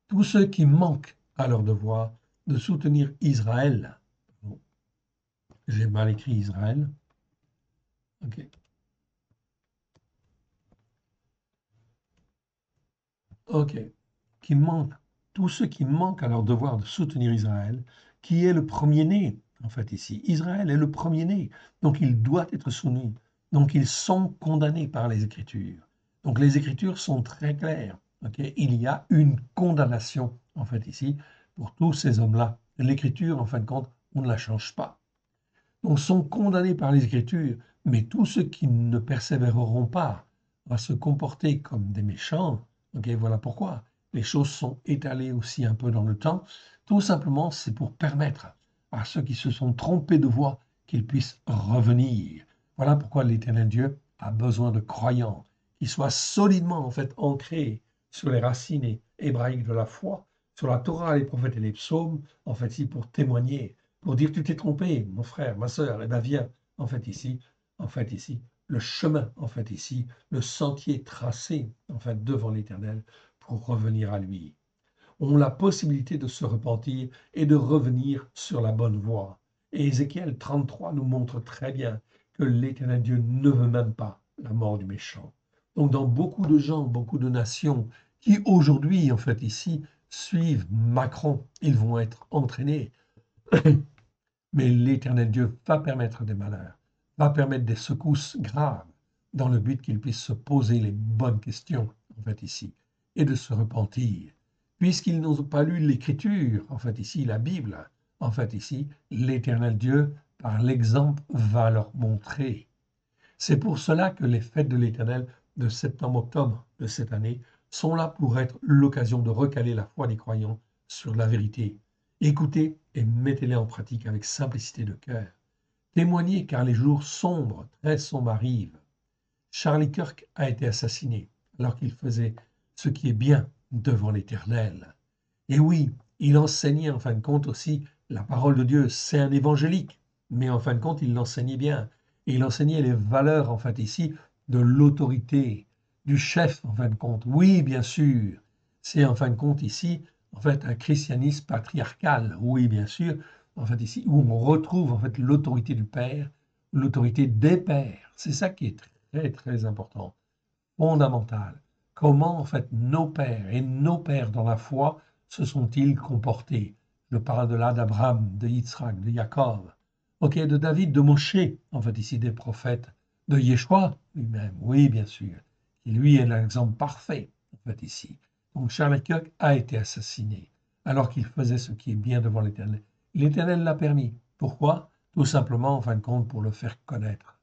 A: Tous ceux qui manquent à leur devoir de soutenir Israël, j'ai mal écrit Israël, ok, ok, qui manquent, tous ceux qui manquent à leur devoir de soutenir Israël, qui est le premier-né, en fait ici. Israël est le premier-né, donc il doit être soumis. Donc ils sont condamnés par les Écritures. Donc les Écritures sont très claires. Okay. Il y a une condamnation, en fait ici, pour tous ces hommes-là. L'Écriture, en fin de compte, on ne la change pas. Donc sont condamnés par les Écritures, mais tous ceux qui ne persévéreront pas à se comporter comme des méchants, ok, voilà pourquoi. Les choses sont étalées aussi un peu dans le temps. Tout simplement, c'est pour permettre à ceux qui se sont trompés de voie qu'ils puissent revenir. Voilà pourquoi l'Éternel Dieu a besoin de croyants qui soient solidement en fait ancrés sur les racines hébraïques de la foi, sur la Torah, les prophètes et les psaumes, en fait, si pour témoigner, pour dire tu t'es trompé, mon frère, ma sœur, eh bien viens, en fait ici, le chemin, en fait ici, le sentier tracé, en fait, devant l'Éternel pour revenir à lui. Ont la possibilité de se repentir et de revenir sur la bonne voie. Et Ézéchiel 33 nous montre très bien que l'Éternel Dieu ne veut même pas la mort du méchant. Donc dans beaucoup de gens, beaucoup de nations qui aujourd'hui, en fait ici, suivent Macron, ils vont être entraînés. Mais l'Éternel Dieu va permettre des malheurs, va permettre des secousses graves, dans le but qu'ils puissent se poser les bonnes questions, en fait, ici, et de se repentir. Puisqu'ils n'ont pas lu l'Écriture, en fait, ici, la Bible, en fait, ici, l'Éternel Dieu, par l'exemple, va leur montrer. C'est pour cela que les fêtes de l'Éternel de septembre-octobre de cette année sont là pour être l'occasion de recaler la foi des croyants sur la vérité. Écoutez et mettez-les en pratique avec simplicité de cœur. Témoignez car les jours sombres, très sombres arrivent. Charlie Kirk a été assassiné alors qu'il faisait ce qui est bien devant l'Éternel. Et oui, il enseignait en fin de compte aussi la parole de Dieu. C'est un évangélique, mais en fin de compte, il l'enseignait bien. Et il enseignait les valeurs, en fait, ici, de l'autorité, du chef, en fin de compte. Oui, bien sûr, c'est en fin de compte ici, en fait, un christianisme patriarcal. Oui, bien sûr, en fait, ici, où on retrouve, en fait, l'autorité du Père, l'autorité des pères. C'est ça qui est très, très important, fondamental. comment en fait nos pères et nos pères dans la foi se sont-ils comportés. Je parle de là d'Abraham, de Yitzhak, de Jacob, ok, de David, de Moshe, en fait ici des prophètes, de Yeshua lui-même, oui bien sûr, qui lui est l'exemple parfait, en fait ici. Donc Charles Kirk a été assassiné alors qu'il faisait ce qui est bien devant l'Éternel. L'Éternel l'a permis. Pourquoi? Tout simplement, en fin de compte, pour le faire connaître.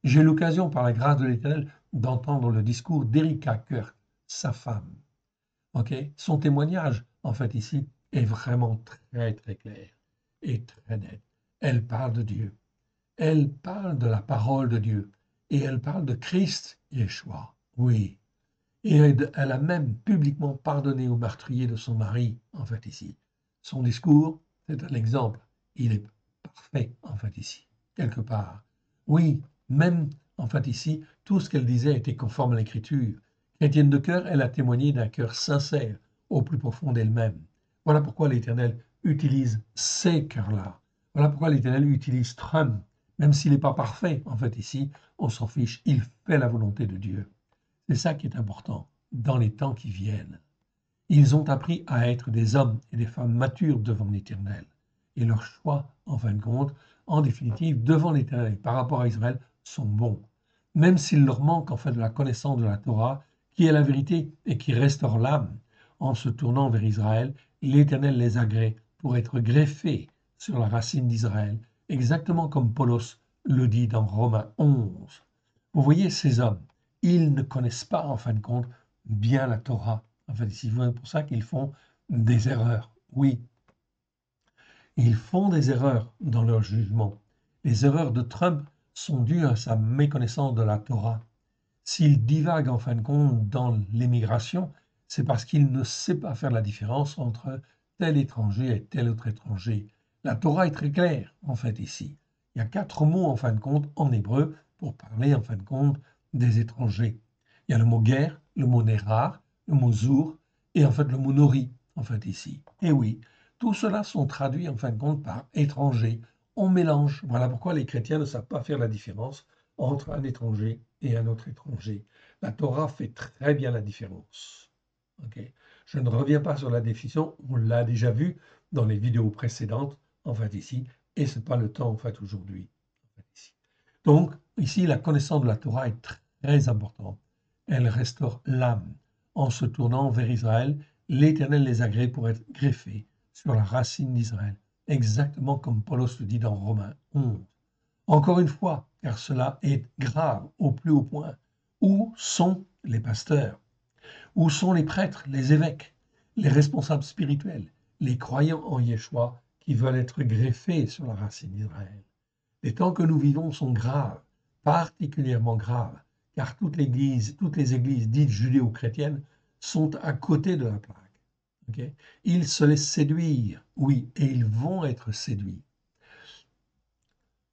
A: J'ai eu l'occasion, par la grâce de l'Éternel, d'entendre le discours d'Erika Kirk, sa femme. Ok, son témoignage, en fait, ici, est vraiment très, très clair et très net. Elle parle de Dieu. Elle parle de la parole de Dieu. Et elle parle de Christ, Yeshua. Oui. Et elle a même publiquement pardonné au meurtrier de son mari, en fait, ici. Son discours, c'est un exemple. Il est parfait, en fait, ici, quelque part. Oui, même, en fait, ici, tout ce qu'elle disait était conforme à l'Écriture. Chrétienne de cœur, elle a témoigné d'un cœur sincère au plus profond d'elle-même. Voilà pourquoi l'Éternel utilise ces cœurs-là. Voilà pourquoi l'Éternel utilise Trump. Même s'il n'est pas parfait, en fait, ici, on s'en fiche. Il fait la volonté de Dieu. C'est ça qui est important dans les temps qui viennent. Ils ont appris à être des hommes et des femmes matures devant l'Éternel. Et leurs choix, en fin de compte, en définitive, devant l'Éternel par rapport à Israël, sont bons. Même s'il leur manque en fait de la connaissance de la Torah, qui est la vérité et qui restaure l'âme, en se tournant vers Israël, l'Éternel les agrée pour être greffés sur la racine d'Israël, exactement comme Paulos le dit dans Romains 11. Vous voyez ces hommes, ils ne connaissent pas en fin de compte bien la Torah. En fait, c'est pour ça qu'ils font des erreurs. Oui, ils font des erreurs dans leur jugement. Les erreurs de Trump sont dues à sa méconnaissance de la Torah. S'il divague en fin de compte dans l'émigration, c'est parce qu'il ne sait pas faire la différence entre tel étranger et tel autre étranger. La Torah est très claire, en fait, ici. Il y a 4 mots, en fin de compte, en hébreu, pour parler, en fin de compte, des étrangers. Il y a le mot guerre, le mot nérar, le mot zour, et en fait le mot nori, en fait, ici. Et oui, tout cela sont traduits, en fin de compte, par étranger. On mélange. Voilà pourquoi les chrétiens ne savent pas faire la différence entre un étranger et un autre étranger. La Torah fait très bien la différence. Okay. Je ne reviens pas sur la définition, on l'a déjà vu dans les vidéos précédentes, en fait ici, et ce n'est pas le temps en fait aujourd'hui. En fait, ici. Donc ici, la connaissance de la Torah est très importante. Elle restaure l'âme. En se tournant vers Israël, l'Éternel les agrée pour être greffés sur la racine d'Israël, exactement comme Paulos le dit dans Romains 11. Encore une fois, car cela est grave au plus haut point. Où sont les pasteurs? Où sont les prêtres, les évêques, les responsables spirituels, les croyants en Yeshua qui veulent être greffés sur la racine d'Israël? Les temps que nous vivons sont graves, particulièrement graves, car toutes les églises dites judéo-chrétiennes sont à côté de la plaque. Okay? Ils se laissent séduire, oui, et ils vont être séduits.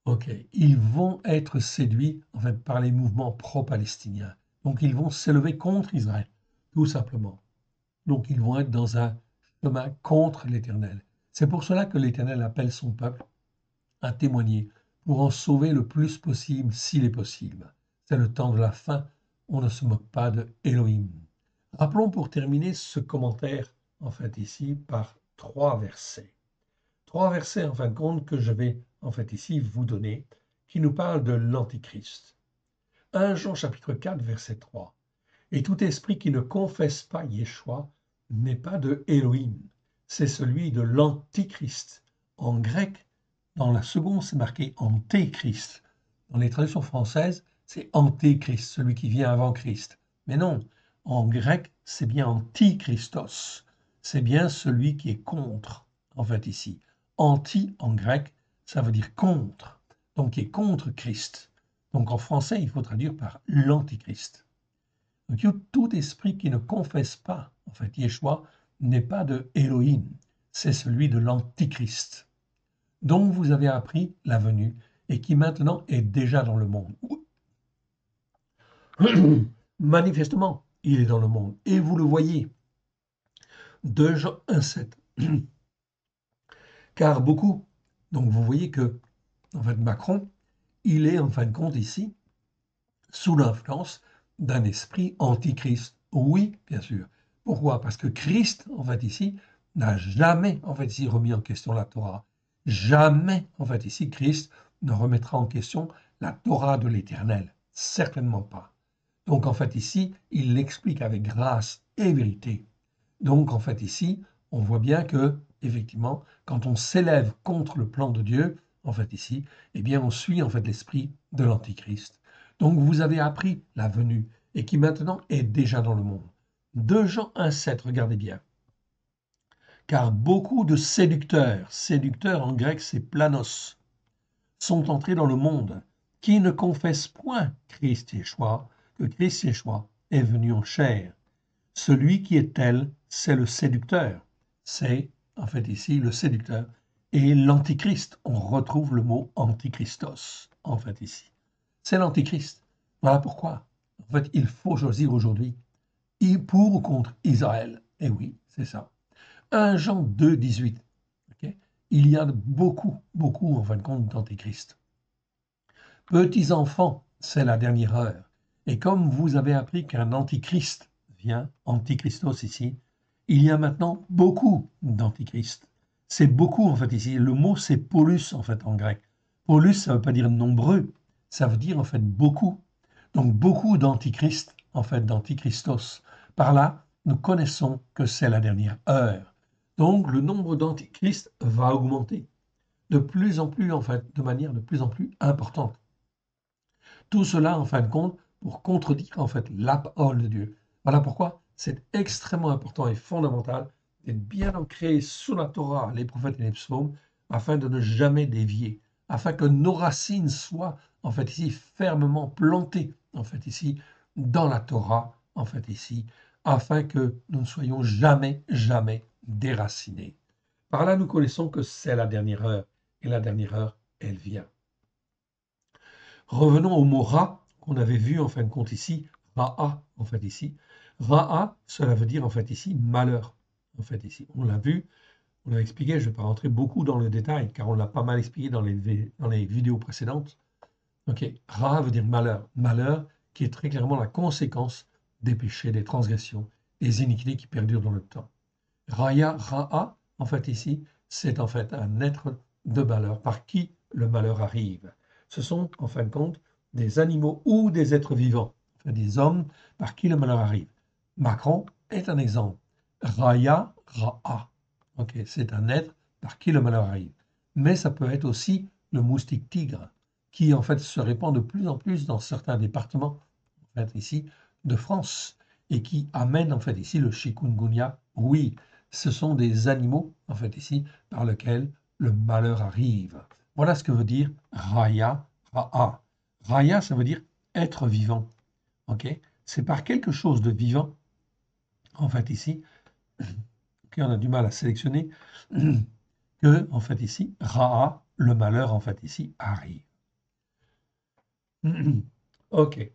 A: Ok, ils vont être séduits en fait, par les mouvements pro-palestiniens. Donc ils vont s'élever contre Israël, tout simplement. Donc ils vont être dans un chemin contre l'Éternel. C'est pour cela que l'Éternel appelle son peuple à témoigner pour en sauver le plus possible s'il est possible. C'est le temps de la fin, on ne se moque pas de Elohim. Rappelons pour terminer ce commentaire, en fait ici, par 3 versets. 3 versets, en fin de compte, que je vais, en fait, ici, vous donner, qui nous parlent de l'Antichrist. 1 Jean chapitre 4, verset 3. Et tout esprit qui ne confesse pas Yeshua n'est pas de Elohim, c'est celui de l'Antichrist. En grec, dans la seconde, c'est marqué Antéchrist. Dans les traductions françaises, c'est Antéchrist, celui qui vient avant Christ. Mais non, en grec, c'est bien Antichristos. C'est bien celui qui est contre, en fait, ici. Anti, en grec, ça veut dire contre. Donc, qui est contre Christ. Donc, en français, il faut traduire par l'Antichrist. Donc, tout esprit qui ne confesse pas, en fait, Yeshua, n'est pas de Elohim, c'est celui de l'Antichrist, dont vous avez appris la venue et qui maintenant est déjà dans le monde. Manifestement, il est dans le monde et vous le voyez. 2 Jean 1,7. Car beaucoup, donc vous voyez que, en fait, Macron, il est en fin de compte ici sous l'influence d'un esprit antichrist. Oui, bien sûr. Pourquoi? Parce que Christ, en fait, ici, n'a jamais, en fait, ici, remis en question la Torah. Jamais, en fait, ici, Christ ne remettra en question la Torah de l'Éternel. Certainement pas. Donc, en fait, ici, il l'explique avec grâce et vérité. Donc, en fait, ici, on voit bien que, effectivement, quand on s'élève contre le plan de Dieu, en fait, ici, eh bien, on suit, en fait, l'esprit de l'Antichrist. Donc, vous avez appris la venue et qui maintenant est déjà dans le monde. 2 Jean 1,7, regardez bien. Car beaucoup de séducteurs, séducteurs en grec c'est planos, sont entrés dans le monde, qui ne confessent point Christ Yeshua, que Christ Yeshua est venu en chair. Celui qui est tel, c'est le séducteur. C'est, en fait, ici, le séducteur. Et l'antichrist, on retrouve le mot antichristos, en fait, ici. C'est l'antichrist. Voilà pourquoi. En fait, il faut choisir aujourd'hui pour ou contre Israël. Et oui, c'est ça. 1 Jean 2, 18. Okay? Il y a beaucoup, beaucoup, en fin de compte, d'antichrist. Petits enfants, c'est la dernière heure. Et comme vous avez appris qu'un antichrist vient, antichristos ici, il y a maintenant beaucoup d'antichrists. C'est beaucoup en fait ici. Le mot c'est pollus en fait en grec. Pollus ça ne veut pas dire nombreux, ça veut dire en fait beaucoup. Donc beaucoup d'antichrists, en fait d'antichristos. Par là, nous connaissons que c'est la dernière heure. Donc le nombre d'antichrists va augmenter de plus en plus en fait, de manière de plus en plus importante. Tout cela, en fin de compte, pour contredire en fait la parole de Dieu. Voilà pourquoi c'est extrêmement important et fondamental d'être bien ancré sous la Torah, les prophètes et les psaumes, afin de ne jamais dévier, afin que nos racines soient en fait ici fermement plantées en fait ici dans la Torah, en fait ici, afin que nous ne soyons jamais, jamais déracinés. Par là, nous connaissons que c'est la dernière heure, et la dernière heure, elle vient. Revenons au mot Ra qu'on avait vu en fin de compte ici, Ra'a en fait ici. Ra'a, cela veut dire en fait ici malheur. En fait ici, on l'a vu, on l'a expliqué, je ne vais pas rentrer beaucoup dans le détail car on l'a pas mal expliqué dans les vidéos précédentes. Ok, Ra veut dire malheur. Malheur qui est très clairement la conséquence des péchés, des transgressions, des iniquités qui perdurent dans le temps. Raya, Ra'a, en fait ici, c'est en fait un être de malheur par qui le malheur arrive. Ce sont en fin de compte des animaux ou des êtres vivants, enfin, des hommes par qui le malheur arrive. Macron est un exemple. Raya, Ra'a. Ok, c'est un être par qui le malheur arrive. Mais ça peut être aussi le moustique tigre, qui en fait se répand de plus en plus dans certains départements, en fait ici, de France, et qui amène en fait ici le chikungunya. Oui, ce sont des animaux, en fait, ici, par lesquels le malheur arrive. Voilà ce que veut dire Raya, Ra'a. Raya, ça veut dire être vivant. Ok? C'est par quelque chose de vivant, en fait, ici, qu'on a du mal à sélectionner, que, en fait, ici, Ra'a, le malheur, en fait, ici, arrive. Ok.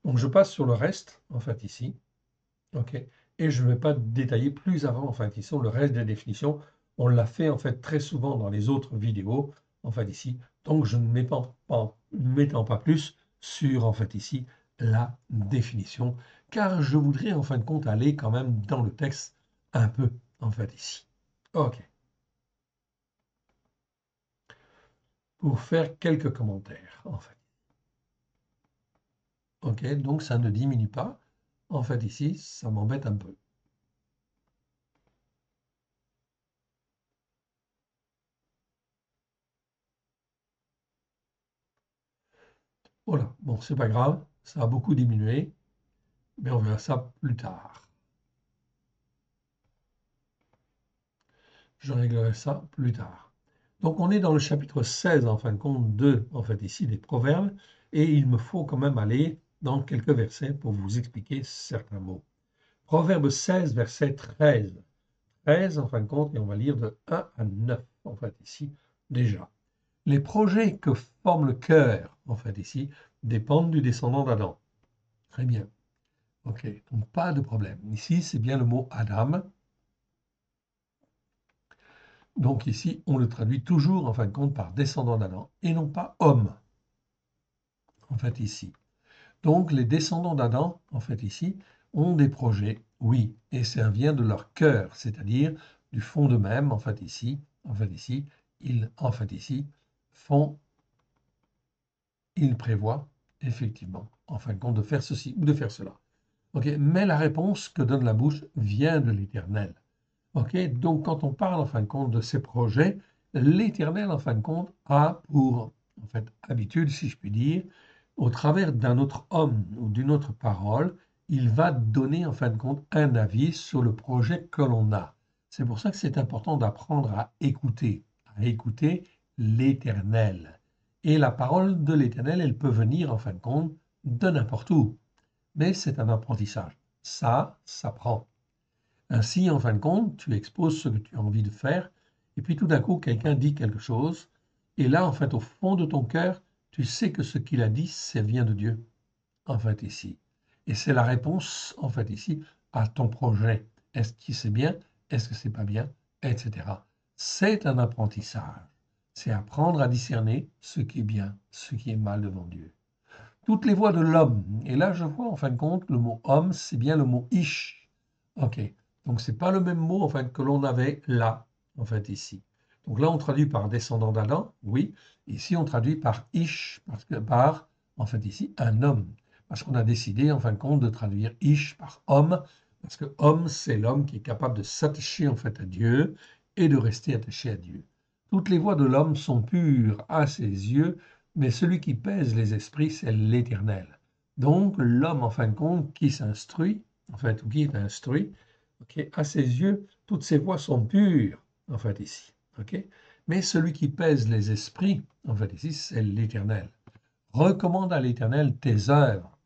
A: Donc, je passe sur le reste, en fait, ici. Ok. Et je ne vais pas détailler plus avant, en fait, ici, le reste des définitions. On l'a fait, en fait, très souvent dans les autres vidéos, en fait, ici. Donc, je ne m'étends pas plus sur, en fait, ici, la définition, car je voudrais, en fin de compte, aller quand même dans le texte un peu, en fait, ici. Ok. Pour faire quelques commentaires, en fait. Ok, donc ça ne diminue pas. En fait, ici, ça m'embête un peu. Voilà, bon, c'est pas grave, ça a beaucoup diminué, mais on verra ça plus tard. Je réglerai ça plus tard. Donc on est dans le chapitre 16 en fin de compte de, en fait ici, des proverbes, et il me faut quand même aller dans quelques versets pour vous expliquer certains mots. Proverbe 16, verset 13. 13 en fin de compte, et on va lire de 1 à 9, en fait ici, déjà. Les projets que forme le cœur, en fait ici, dépendent du descendant d'Adam. Très bien. Ok, donc pas de problème. Ici, c'est bien le mot Adam. Donc ici, on le traduit toujours en fin de compte par descendant d'Adam et non pas homme, en fait ici. Donc, les descendants d'Adam, en fait, ici, ont des projets, oui, et ça vient de leur cœur, c'est-à-dire du fond d'eux-mêmes, ici, font, ils prévoient, effectivement, en fin de compte, de faire ceci ou de faire cela. Ok, mais la réponse que donne la bouche vient de l'Éternel. Ok, donc quand on parle, en fin de compte, de ces projets, l'Éternel, en fin de compte, a pour, en fait, habitude, si je puis dire, au travers d'un autre homme ou d'une autre parole, il va donner, en fin de compte, un avis sur le projet que l'on a. C'est pour ça que c'est important d'apprendre à écouter l'Éternel. Et la parole de l'Éternel, elle peut venir, en fin de compte, de n'importe où. Mais c'est un apprentissage. Ça s'apprend. Ainsi, en fin de compte, tu exposes ce que tu as envie de faire, et puis tout d'un coup, quelqu'un dit quelque chose, et là, en fait, au fond de ton cœur, tu sais que ce qu'il a dit, ça vient de Dieu, en fait, ici. Et c'est la réponse, en fait, ici, à ton projet. Est-ce que c'est bien? Est-ce que c'est pas bien? Etc. C'est un apprentissage. C'est apprendre à discerner ce qui est bien, ce qui est mal devant Dieu. Toutes les voies de l'homme. Et là, je vois, en fin de compte, le mot homme, c'est bien le mot ish. OK. Donc, c'est pas le même mot, en fait, que l'on avait là, en fait, ici. Donc là, on traduit par descendant d'Adam, oui. Ici, on traduit par ish, parce que par, en fait, ici, un homme. Parce qu'on a décidé, en fin de compte, de traduire ish par homme, parce que homme, c'est l'homme qui est capable de s'attacher, en fait, à Dieu et de rester attaché à Dieu. Toutes les voies de l'homme sont pures à ses yeux, mais celui qui pèse les esprits, c'est l'Éternel. Donc, l'homme, en fin de compte, qui s'instruit, en fait, ou qui est instruit, ok, à ses yeux, toutes ses voies sont pures, en fait, ici. Ok. Mais celui qui pèse les esprits, en fait, ici, c'est l'Éternel. Recommande à l'Éternel tes œuvres,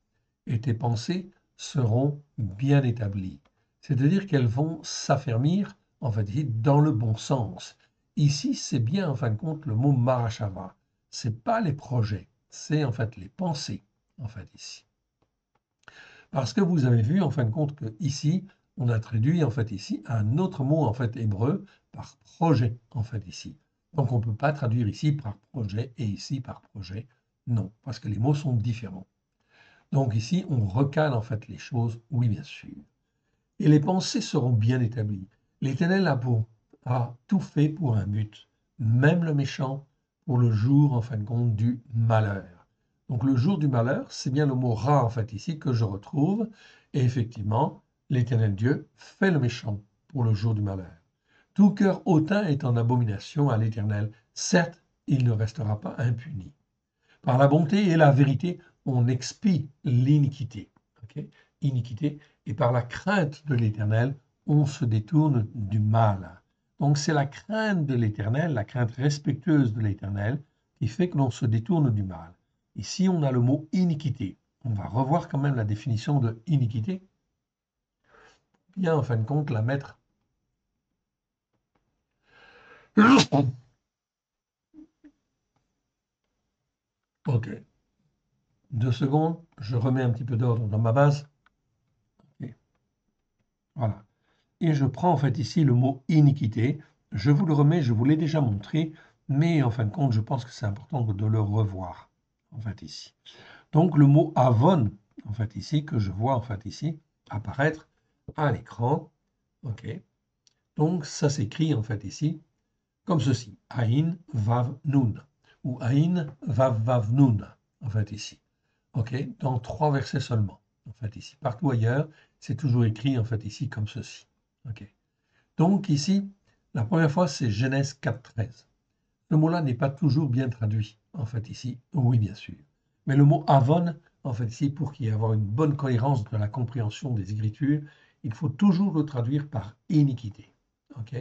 A: et tes pensées seront bien établies. C'est-à-dire qu'elles vont s'affermir, en fait, ici, dans le bon sens. Ici, c'est bien, en fin de compte, le mot marashava. C'est pas les projets, c'est en fait les pensées, en fait, ici. Parce que vous avez vu, en fin de compte, que ici, on a traduit, en fait, ici, un autre mot, en fait, hébreu, par projet, en fait, ici. Donc, on ne peut pas traduire ici par projet et ici par projet. Non, parce que les mots sont différents. Donc, ici, on recale, en fait, les choses, oui, bien sûr. Et les pensées seront bien établies. L'Éternel a tout fait pour un but, même le méchant, pour le jour, en fin de compte, du malheur. Donc le jour du malheur, c'est bien le mot ra, en fait, ici, que je retrouve. Et effectivement, l'Éternel Dieu fait le méchant pour le jour du malheur. Tout cœur hautain est en abomination à l'Éternel. Certes, il ne restera pas impuni. Par la bonté et la vérité, on expie l'iniquité. Okay, iniquité. Et par la crainte de l'Éternel, on se détourne du mal. Donc c'est la crainte de l'Éternel, la crainte respectueuse de l'Éternel, qui fait que l'on se détourne du mal. Ici, on a le mot iniquité. On va revoir quand même la définition de iniquité. Bien, en fin de compte, la mettre. Ok. 2 secondes, je remets un petit peu d'ordre dans ma base. Okay. Voilà. Et je prends en fait ici le mot iniquité. Je vous le remets, je vous l'ai déjà montré, mais en fin de compte, je pense que c'est important de le revoir, en fait ici. Donc le mot avon, en fait ici, que je vois en fait ici apparaître à l'écran. Ok. Donc ça s'écrit en fait ici comme ceci. Ain vav nun ou Ain vav vav nun, en fait ici. Ok. Dans 3 versets seulement, en fait ici. Partout ailleurs, c'est toujours écrit en fait ici comme ceci. Ok. Donc ici, la première fois, c'est Genèse 4.13. Ce mot-là n'est pas toujours bien traduit, en fait, ici. Oui, bien sûr. Mais le mot avon, en fait, ici, pour qu'il y ait avoir une bonne cohérence dans la compréhension des Écritures, il faut toujours le traduire par iniquité. Ok.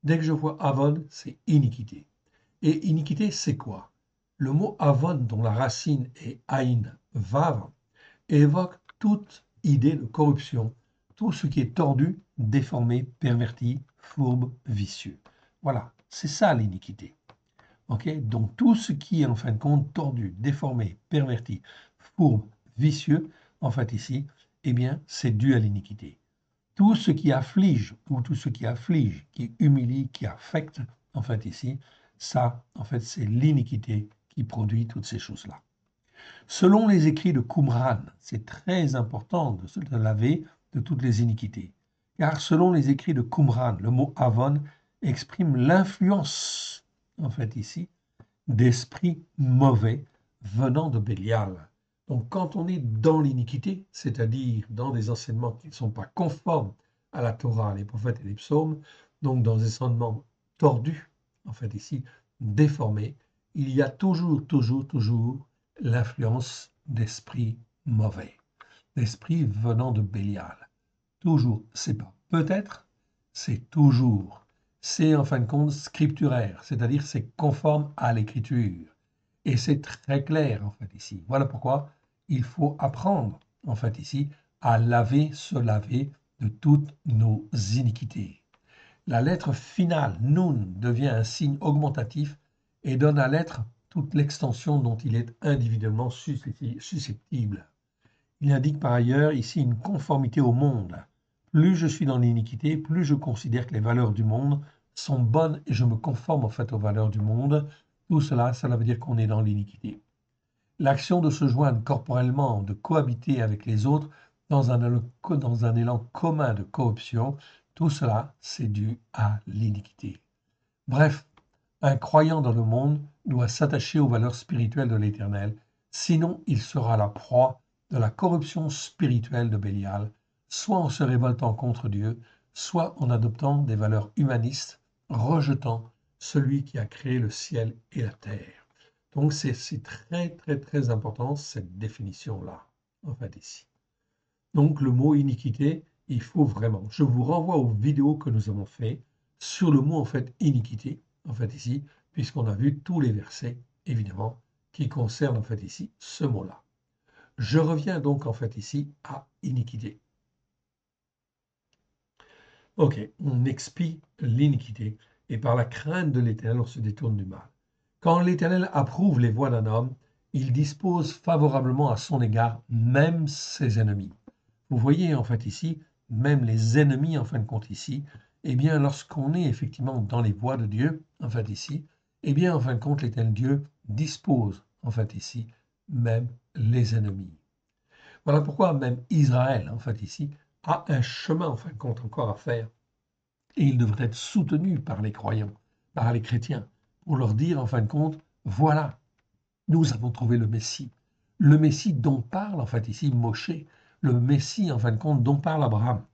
A: Dès que je vois avon, c'est iniquité. Et iniquité, c'est quoi? Le mot avon, dont la racine est aïn, vav, évoque toute idée de corruption, tout ce qui est tordu, déformé, perverti, fourbe, vicieux. Voilà, c'est ça l'iniquité. Okay, donc tout ce qui est en fin de compte tordu, déformé, perverti, fourbe, vicieux, en fait ici, eh bien c'est dû à l'iniquité. Tout ce qui afflige ou tout ce qui afflige, qui humilie, qui affecte, en fait ici, ça, en fait, c'est l'iniquité qui produit toutes ces choses-là. Selon les écrits de Qumran, c'est très important de se laver de toutes les iniquités. Car selon les écrits de Qumran, le mot Avon exprime l'influence, en fait ici, d'esprits mauvais venant de Bélial. Donc quand on est dans l'iniquité, c'est-à-dire dans des enseignements qui ne sont pas conformes à la Torah, les prophètes et les psaumes, donc dans des enseignements tordus, en fait ici, déformés, il y a toujours l'influence d'esprits mauvais, d'esprits venant de Bélial. Toujours, c'est pas peut-être, c'est toujours. C'est en fin de compte scripturaire, c'est-à-dire c'est conforme à l'écriture. Et c'est très clair en fait ici. Voilà pourquoi il faut apprendre en fait ici à se laver de toutes nos iniquités. La lettre finale, nun, devient un signe augmentatif et donne à l'être toute l'extension dont il est individuellement susceptible. Il indique par ailleurs ici une conformité au monde. Plus je suis dans l'iniquité, plus je considère que les valeurs du monde sont bonnes et je me conforme en fait aux valeurs du monde. Tout cela, cela veut dire qu'on est dans l'iniquité. L'action de se joindre corporellement, de cohabiter avec les autres dans un élan commun de corruption, tout cela, c'est dû à l'iniquité. Bref, un croyant dans le monde doit s'attacher aux valeurs spirituelles de l'Éternel, sinon il sera la proie de la corruption spirituelle de Bélial, soit en se révoltant contre Dieu, soit en adoptant des valeurs humanistes, rejetant celui qui a créé le ciel et la terre. Donc c'est très important cette définition-là, en fait ici. Donc le mot iniquité, il faut vraiment. Je vous renvoie aux vidéos que nous avons fait sur le mot en fait iniquité, en fait ici, puisqu'on a vu tous les versets, évidemment, qui concernent en fait ici ce mot-là. Je reviens donc en fait ici à iniquité. Ok, on expie l'iniquité et par la crainte de l'Éternel, on se détourne du mal. Quand l'Éternel approuve les voies d'un homme, il dispose favorablement à son égard même ses ennemis. Vous voyez en fait ici, même les ennemis en fin de compte ici, eh bien lorsqu'on est effectivement dans les voies de Dieu, en fait ici, eh bien en fin de compte l'Éternel Dieu dispose en fait ici même les ennemis. Voilà pourquoi même Israël en fait ici a un chemin en fin de compte encore à faire et il devrait être soutenu par les croyants, par les chrétiens, pour leur dire en fin de compte, voilà, nous avons trouvé le Messie dont parle en fait ici Moshe, le Messie en fin de compte dont parle Abraham,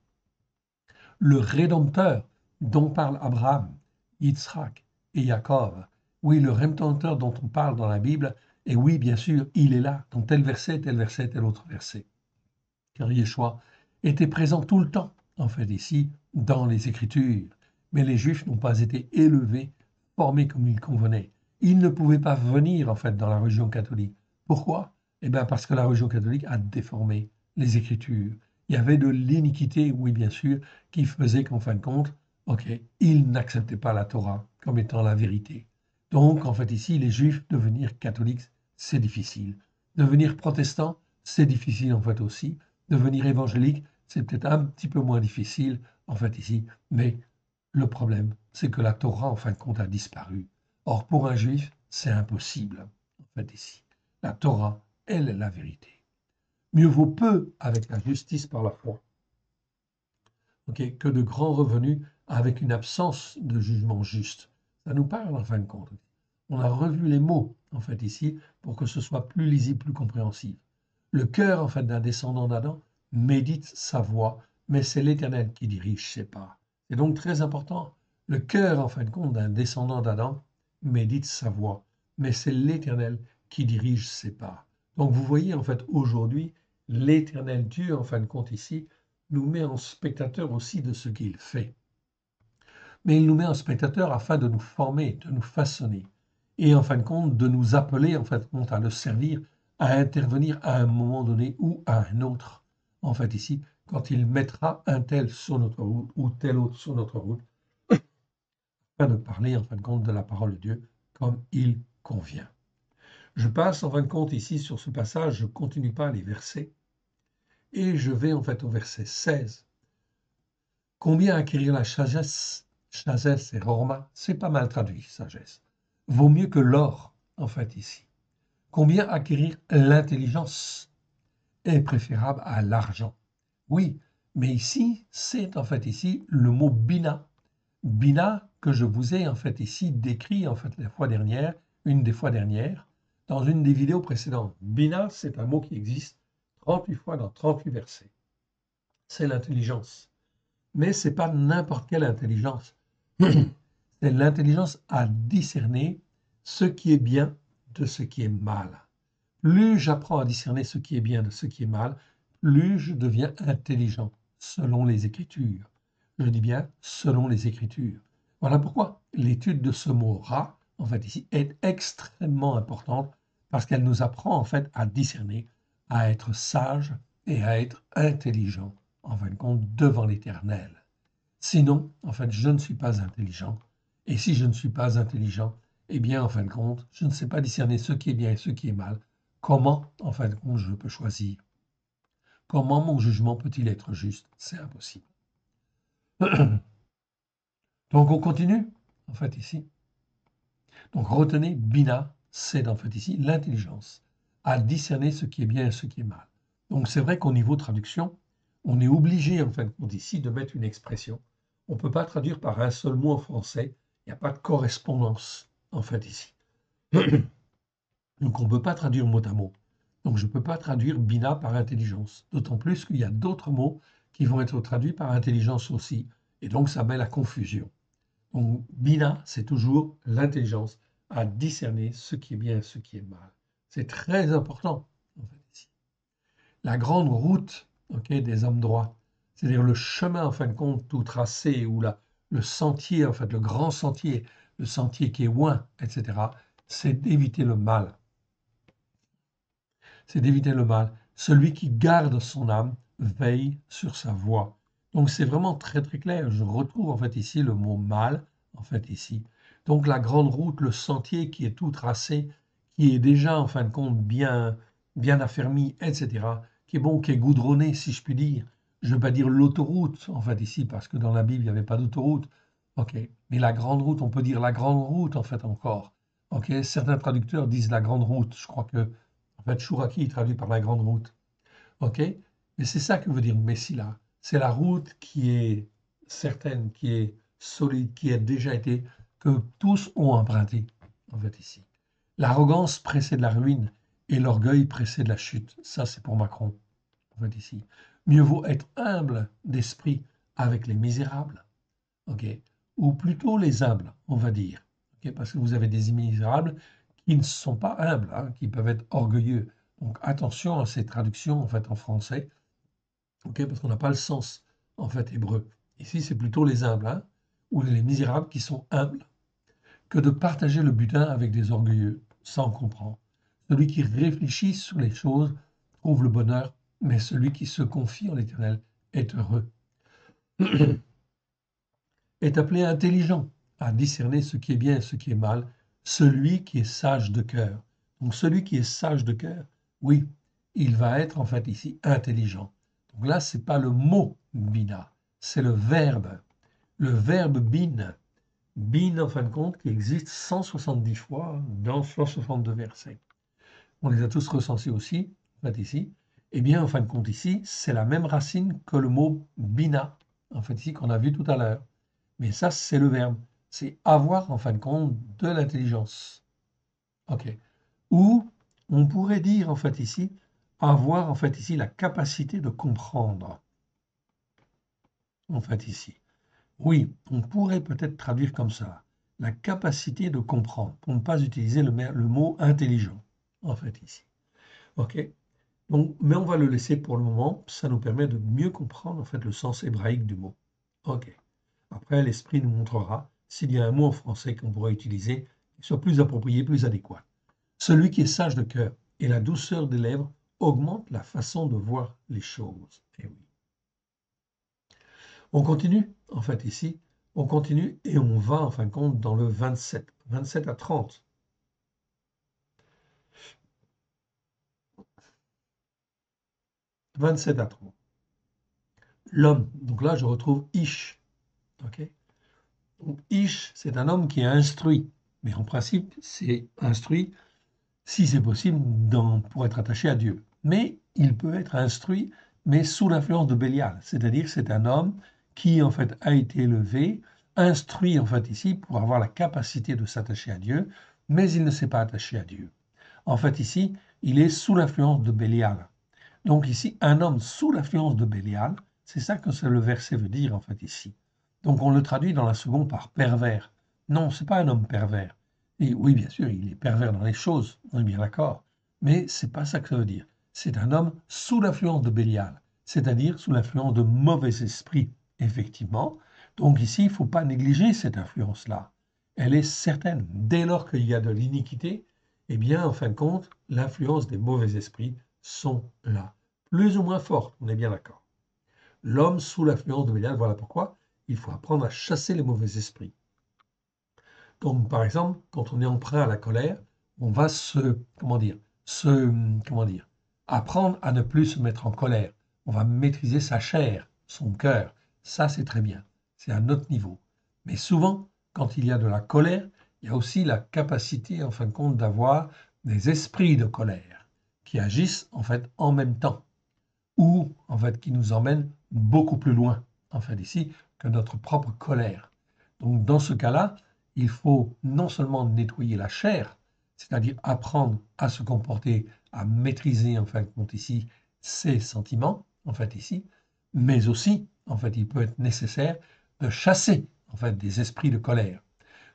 A: le Rédempteur dont parle Abraham, Yitzhak et Jacob. Oui, le Rédempteur dont on parle dans la Bible, et oui, bien sûr, il est là, dans tel verset, tel autre verset. Car Yeshua était présent tout le temps, en fait, ici, dans les Écritures. Mais les Juifs n'ont pas été élevés, formés comme il convenait. Ils ne pouvaient pas venir, en fait, dans la religion catholique. Pourquoi? Eh bien, parce que la religion catholique a déformé les Écritures. Il y avait de l'iniquité, oui, bien sûr, qui faisait qu'en fin de compte, ok, ils n'acceptaient pas la Torah comme étant la vérité. Donc, en fait, ici, les Juifs, devenir catholiques, c'est difficile. Devenir protestant, c'est difficile, en fait, aussi. Devenir évangélique, c'est peut-être un petit peu moins difficile, en fait, ici, mais le problème, c'est que la Torah, en fin de compte, a disparu. Or, pour un juif, c'est impossible, en fait, ici. La Torah, elle est la vérité. Mieux vaut peu avec la justice par la foi, que de grands revenus avec une absence de jugement juste. Ça nous parle, en fin de compte. On a revu les mots, en fait, ici, pour que ce soit plus lisible, plus compréhensible. Le cœur, en fait, d'un descendant d'Adam médite sa voix, mais c'est l'Éternel qui dirige ses pas. C'est donc très important. Le cœur, en fin de compte, d'un descendant d'Adam médite sa voix, mais c'est l'Éternel qui dirige ses pas. Donc vous voyez, en fait, aujourd'hui, l'Éternel Dieu, en fin de compte, ici, nous met en spectateur aussi de ce qu'il fait. Mais il nous met en spectateur afin de nous former, de nous façonner, et en fin de compte, de nous appeler, en fin de compte, à le servir, à intervenir à un moment donné ou à un autre. En fait, ici, quand il mettra un tel sur notre route ou tel autre sur notre route, afin de parler, en fin de compte, de la parole de Dieu comme il convient. Je passe, en fin de compte, ici, sur ce passage, je ne continue pas les versets, et je vais, en fait, au verset 16. Combien acquérir la sagesse? Sagesse et Rorma, c'est pas mal traduit, sagesse. Vaut mieux que l'or, en fait, ici. Combien acquérir l'intelligence est préférable à l'argent? Oui, mais ici, c'est en fait ici le mot bina. Bina que je vous ai en fait ici décrit en fait la fois dernière, une des fois dernières, dans une des vidéos précédentes. Bina, c'est un mot qui existe 38 fois dans 38 versets. C'est l'intelligence. Mais ce n'est pas n'importe quelle intelligence. C'est l'intelligence à discerner ce qui est bien de ce qui est mal. Plus j'apprends à discerner ce qui est bien de ce qui est mal, plus je deviens intelligent, selon les Écritures. Je dis bien selon les Écritures. Voilà pourquoi l'étude de ce mot ra, en fait ici, est extrêmement importante parce qu'elle nous apprend en fait à discerner, à être sage et à être intelligent, en fin de compte, devant l'Éternel. Sinon, en fait, je ne suis pas intelligent. Et si je ne suis pas intelligent, eh bien, en fin de compte, je ne sais pas discerner ce qui est bien et ce qui est mal. Comment, en fin de compte, je peux choisir? Comment mon jugement peut-il être juste? C'est impossible. Donc, on continue, en fait, ici. Donc, retenez, Bina, c'est en fait ici l'intelligence, à discerner ce qui est bien et ce qui est mal. Donc, c'est vrai qu'au niveau traduction, on est obligé, en fin de compte, ici, de mettre une expression. On ne peut pas traduire par un seul mot en français. Il n'y a pas de correspondance, en fait, ici. Donc, on ne peut pas traduire mot à mot. Donc, je ne peux pas traduire Bina par intelligence. D'autant plus qu'il y a d'autres mots qui vont être traduits par intelligence aussi. Et donc, ça met la confusion. Donc, Bina, c'est toujours l'intelligence à discerner ce qui est bien et ce qui est mal. C'est très important, en fait, ici. La grande route, des hommes droits, c'est-à-dire le chemin, en fin de compte, tout tracé, ou le sentier, en fait, le grand sentier, le sentier qui est loin, etc., c'est d'éviter le mal. C'est d'éviter le mal. Celui qui garde son âme veille sur sa voie. Donc c'est vraiment très très clair. Je retrouve en fait ici le mot mal, en fait ici. Donc la grande route, le sentier qui est tout tracé, qui est déjà en fin de compte bien affermi, etc. Qui est bon, qui est goudronné, si je puis dire. Je ne veux pas dire l'autoroute, en fait ici, parce que dans la Bible, il n'y avait pas d'autoroute. Ok, mais la grande route, on peut dire la grande route, en fait, encore. Ok, certains traducteurs disent la grande route. Je crois que en fait, Chouraki est traduit par la grande route. OK? Mais c'est ça que veut dire Messila. C'est la route qui est certaine, qui est solide, qui a déjà été, que tous ont emprunté, en fait, ici. L'arrogance précède la ruine et l'orgueil précède la chute. Ça, c'est pour Macron, en fait, ici. Mieux vaut être humble d'esprit avec les misérables, OK? Ou plutôt les humbles, on va dire. OK? Parce que vous avez des misérables qui ne sont pas humbles, hein, qui peuvent être orgueilleux. Donc attention à ces traductions en fait en français, ok, parce qu'on n'a pas le sens en fait hébreu. Ici, c'est plutôt les humbles, hein, ou les misérables qui sont humbles, que de partager le butin avec des orgueilleux. Ça, on comprend. Celui qui réfléchit sur les choses trouve le bonheur, mais celui qui se confie en l'Éternel est heureux. Est appelé intelligent à discerner ce qui est bien et ce qui est mal, celui qui est sage de cœur. Donc celui qui est sage de cœur, oui, il va être en fait ici intelligent. Donc là, ce n'est pas le mot bina, c'est le verbe. Le verbe bin, bin en fin de compte, qui existe 170 fois dans 162 versets. On les a tous recensés aussi, en fait ici. Eh bien, en fin de compte ici, c'est la même racine que le mot bina, en fait ici, qu'on a vu tout à l'heure. Mais ça, c'est le verbe. C'est avoir, en fin de compte, de l'intelligence. OK. Ou on pourrait dire, en fait, ici, avoir, en fait, ici, la capacité de comprendre. En fait, ici. Oui, on pourrait peut-être traduire comme ça. La capacité de comprendre, pour ne pas utiliser le mot intelligent, en fait, ici. OK. Donc, mais on va le laisser pour le moment. Ça nous permet de mieux comprendre, en fait, le sens hébraïque du mot. OK. Après, l'esprit nous montrera s'il y a un mot en français qu'on pourrait utiliser qui soit plus approprié, plus adéquat. Celui qui est sage de cœur et la douceur des lèvres augmente la façon de voir les choses. Eh oui. On continue, en fait, ici. On continue et on va, en fin de compte, dans le 27. 27 à 30. 27 à 30. L'homme. Donc là, je retrouve Ish. OK? Donc, Ish, c'est un homme qui est instruit. Mais en principe, c'est instruit si c'est possible, pour être attaché à Dieu. Mais il peut être instruit, mais sous l'influence de Bélial. C'est-à-dire c'est un homme qui en fait a été élevé, instruit en fait ici pour avoir la capacité de s'attacher à Dieu, mais il ne s'est pas attaché à Dieu. En fait ici, il est sous l'influence de Bélial. Donc ici, un homme sous l'influence de Bélial, c'est ça que le verset veut dire en fait ici. Donc on le traduit dans la seconde par pervers. Non, c'est pas un homme pervers. Et oui, bien sûr, il est pervers dans les choses, on est bien d'accord. Mais c'est pas ça que ça veut dire. C'est un homme sous l'influence de Bélial, c'est-à-dire sous l'influence de mauvais esprits, effectivement. Donc ici, il ne faut pas négliger cette influence-là. Elle est certaine. Dès lors qu'il y a de l'iniquité, eh bien, en fin de compte, l'influence des mauvais esprits sont là. Plus ou moins forte, on est bien d'accord. L'homme sous l'influence de Bélial, voilà pourquoi il faut apprendre à chasser les mauvais esprits. Donc, par exemple, quand on est emprunt à la colère, on va apprendre à ne plus se mettre en colère. On va maîtriser sa chair, son cœur. Ça, c'est très bien. C'est un autre niveau. Mais souvent, quand il y a de la colère, il y a aussi la capacité, en fin de compte, d'avoir des esprits de colère qui agissent, en fait, en même temps ou, en fait, qui nous emmènent beaucoup plus loin, en fait, ici, que notre propre colère. Donc, dans ce cas-là, il faut non seulement nettoyer la chair, c'est-à-dire apprendre à se comporter, à maîtriser, en fait, ici, ses sentiments, en fait, ici, mais aussi, en fait, il peut être nécessaire de chasser, en fait, des esprits de colère.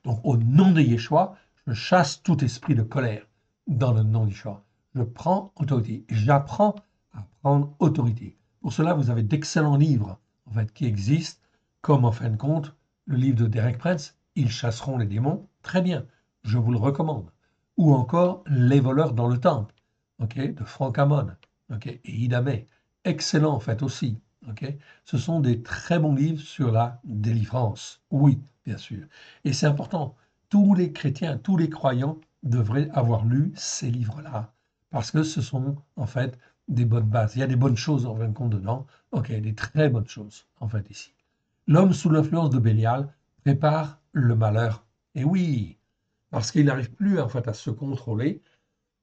A: Donc, au nom de Yeshua, je chasse tout esprit de colère dans le nom d'Yeshua. Je prends autorité. J'apprends à prendre autorité. Pour cela, vous avez d'excellents livres en fait, qui existent, comme en fin de compte, le livre de Derek Prince, Ils chasseront les démons. Très bien, je vous le recommande. Ou encore Les voleurs dans le temple, de Frank Hammond et Ida May. Excellent en fait aussi. Ce sont des très bons livres sur la délivrance. Oui, bien sûr. Et c'est important. Tous les chrétiens, tous les croyants devraient avoir lu ces livres-là. Parce que ce sont, en fait, des bonnes bases. Il y a des bonnes choses, en fin de compte, dedans. Des très bonnes choses, en fait, ici. L'homme sous l'influence de Bélial prépare le malheur. Et oui, parce qu'il n'arrive plus, en fait, à se contrôler.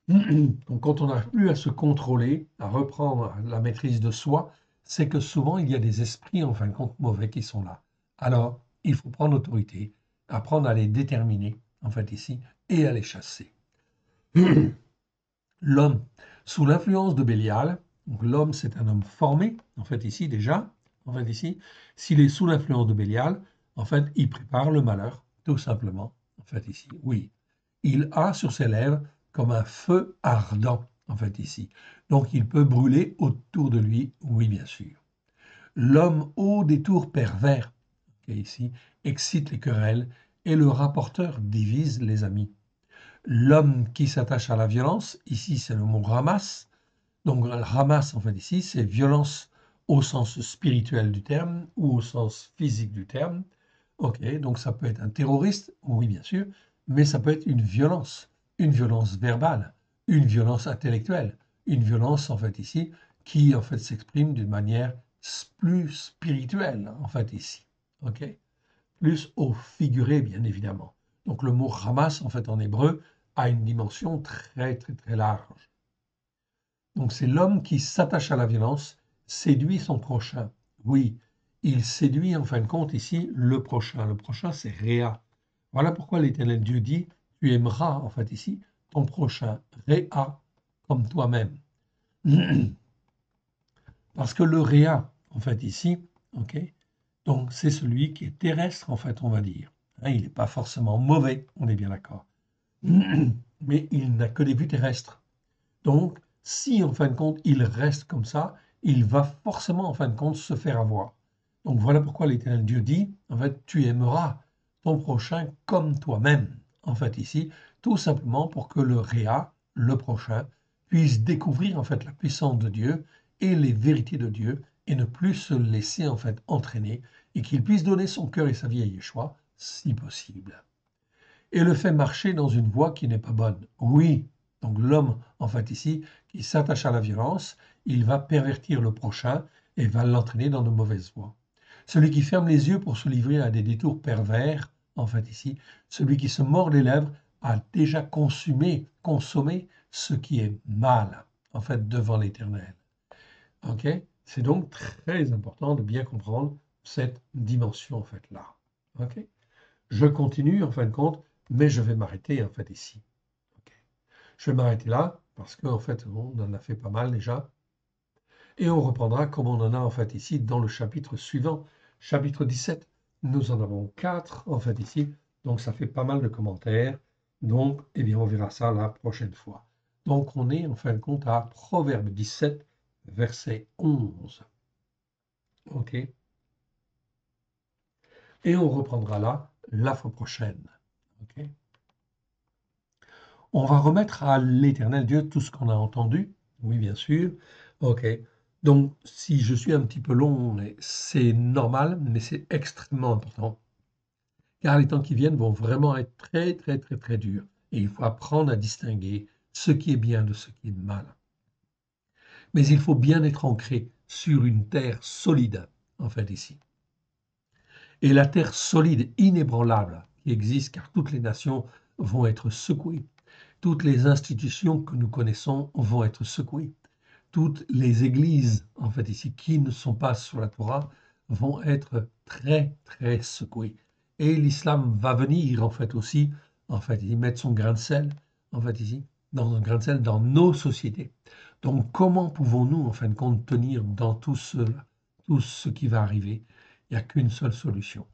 A: Donc, quand on n'arrive plus à se contrôler, à reprendre la maîtrise de soi, c'est que souvent, il y a des esprits, en fin de compte, mauvais qui sont là. Alors, il faut prendre autorité, apprendre à les déterminer, en fait, ici, et à les chasser. L'homme sous l'influence de Bélial, donc l'homme c'est un homme formé, en fait ici déjà, en fait ici, s'il est sous l'influence de Bélial, en fait il prépare le malheur, tout simplement, en fait ici, oui. Il a sur ses lèvres comme un feu ardent, en fait ici. Donc il peut brûler autour de lui, oui bien sûr. L'homme au détour pervers, ici, excite les querelles et le rapporteur divise les amis. L'homme qui s'attache à la violence, ici c'est le mot ramas. Donc ramas, en fait, ici, c'est violence au sens spirituel du terme ou au sens physique du terme. Donc ça peut être un terroriste, oui, bien sûr, mais ça peut être une violence verbale, une violence intellectuelle, une violence, en fait, ici, qui, en fait, s'exprime d'une manière plus spirituelle, en fait, ici. Plus au figuré, bien évidemment. Donc le mot Hamas, en fait, en hébreu, a une dimension très, très, très large. Donc c'est l'homme qui s'attache à la violence, séduit son prochain. Oui, il séduit, en fin de compte, ici, le prochain. Le prochain, c'est Réa. Voilà pourquoi l'Éternel Dieu dit, tu aimeras, en fait, ici, ton prochain, Réa, comme toi-même. Parce que le Réa, en fait, ici, donc c'est celui qui est terrestre, en fait, on va dire. Il n'est pas forcément mauvais, on est bien d'accord. Mais il n'a que des vues terrestres. Donc, si en fin de compte, il reste comme ça, il va forcément en fin de compte se faire avoir. Donc voilà pourquoi l'Éternel Dieu dit, en fait, tu aimeras ton prochain comme toi-même. En fait, ici, tout simplement pour que le Réa, le prochain, puisse découvrir en fait la puissance de Dieu et les vérités de Dieu et ne plus se laisser en fait entraîner et qu'il puisse donner son cœur et sa vie à Yeshua, si possible. Et le fait marcher dans une voie qui n'est pas bonne. Oui, donc l'homme, en fait ici, qui s'attache à la violence, il va pervertir le prochain et va l'entraîner dans de mauvaises voies. Celui qui ferme les yeux pour se livrer à des détours pervers, en fait ici, celui qui se mord les lèvres a déjà consommé ce qui est mal, en fait, devant l'Éternel. Ok? C'est donc très important de bien comprendre cette dimension, en fait, là. Ok? Je continue, en fin de compte, mais je vais m'arrêter, en fait, ici. Ok? Je vais m'arrêter là, parce qu'en fait, on en a fait pas mal déjà. Et on reprendra comme on en a, en fait, ici, dans le chapitre suivant, chapitre 17. Nous en avons 4, en fait, ici. Donc, ça fait pas mal de commentaires. Donc, eh bien, on verra ça la prochaine fois. Donc, on est, en fin de compte, à Proverbe 17, verset 11. OK? Et on reprendra là la fois prochaine. OK? On va remettre à l'Éternel Dieu tout ce qu'on a entendu. Oui, bien sûr. OK. Donc, si je suis un petit peu long, c'est normal, mais c'est extrêmement important. Car les temps qui viennent vont vraiment être très, très, très, très durs. Et il faut apprendre à distinguer ce qui est bien de ce qui est mal. Mais il faut bien être ancré sur une terre solide, en fait, ici. Et la terre solide, inébranlable, qui existe, car toutes les nations vont être secouées. Toutes les institutions que nous connaissons vont être secouées. Toutes les églises, en fait, ici, qui ne sont pas sur la Torah, vont être très, très secouées. Et l'islam va venir, en fait, aussi, en fait, y mettre son grain de sel, en fait, ici, dans un grain de sel dans nos sociétés. Donc, comment pouvons-nous, en fin de compte, tenir dans tout ce qui va arriver? Il n'y a qu'une seule solution,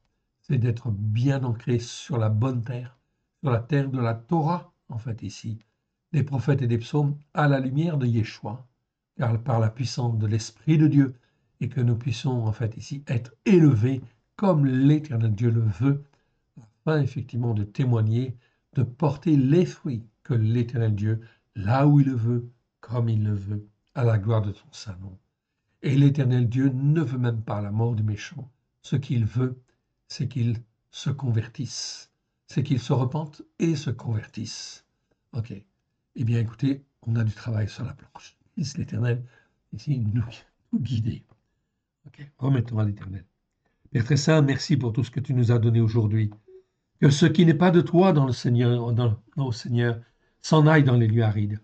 A: c'est d'être bien ancré sur la bonne terre, sur la terre de la Torah, en fait, ici, des prophètes et des psaumes, à la lumière de Yeshua, car par la puissance de l'Esprit de Dieu, et que nous puissions, en fait, ici, être élevés comme l'Éternel Dieu le veut, afin, effectivement, de témoigner, de porter les fruits que l'Éternel Dieu, là où il le veut, comme il le veut, à la gloire de son saint nom. Et l'Éternel Dieu ne veut même pas la mort du méchant. Ce qu'il veut, c'est qu'il se convertisse, c'est qu'il se repente et se convertisse. Ok. Eh bien, écoutez, on a du travail sur la planche. Puisse l'Éternel ici nous guider. Ok. Remettons à l'Éternel. Père très saint, merci pour tout ce que tu nous as donné aujourd'hui. Que ce qui n'est pas de toi dans le Seigneur, dans Seigneur, s'en aille dans les lieux arides.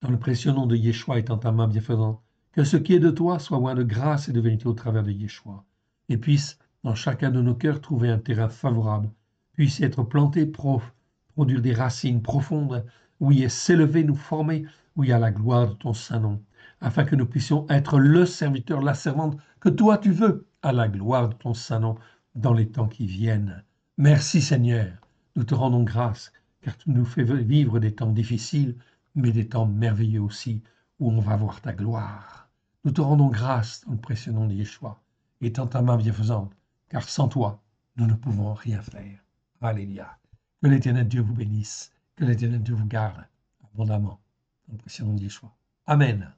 A: Dans le précieux nom de Yeshua étant ta main bienfaisante, que ce qui est de toi soit loin de grâce et de vérité au travers de Yeshua, et puisse, dans chacun de nos cœurs, trouver un terrain favorable, puisse être planté, produire des racines profondes, oui, et s'élever, nous former, oui, à la gloire de ton saint nom, afin que nous puissions être le serviteur, la servante que toi tu veux, à la gloire de ton saint nom, dans les temps qui viennent. Merci Seigneur, nous te rendons grâce, car tu nous fais vivre des temps difficiles, mais des temps merveilleux aussi, où on va voir ta gloire. Nous te rendons grâce dans le précieux nom de Yeshua, étant ta main bienfaisante, car sans toi, nous ne pouvons rien faire. Alléluia. Que l'Éternel Dieu vous bénisse, que l'Éternel Dieu vous garde abondamment, dans le précieux nom de Yeshua. Amen.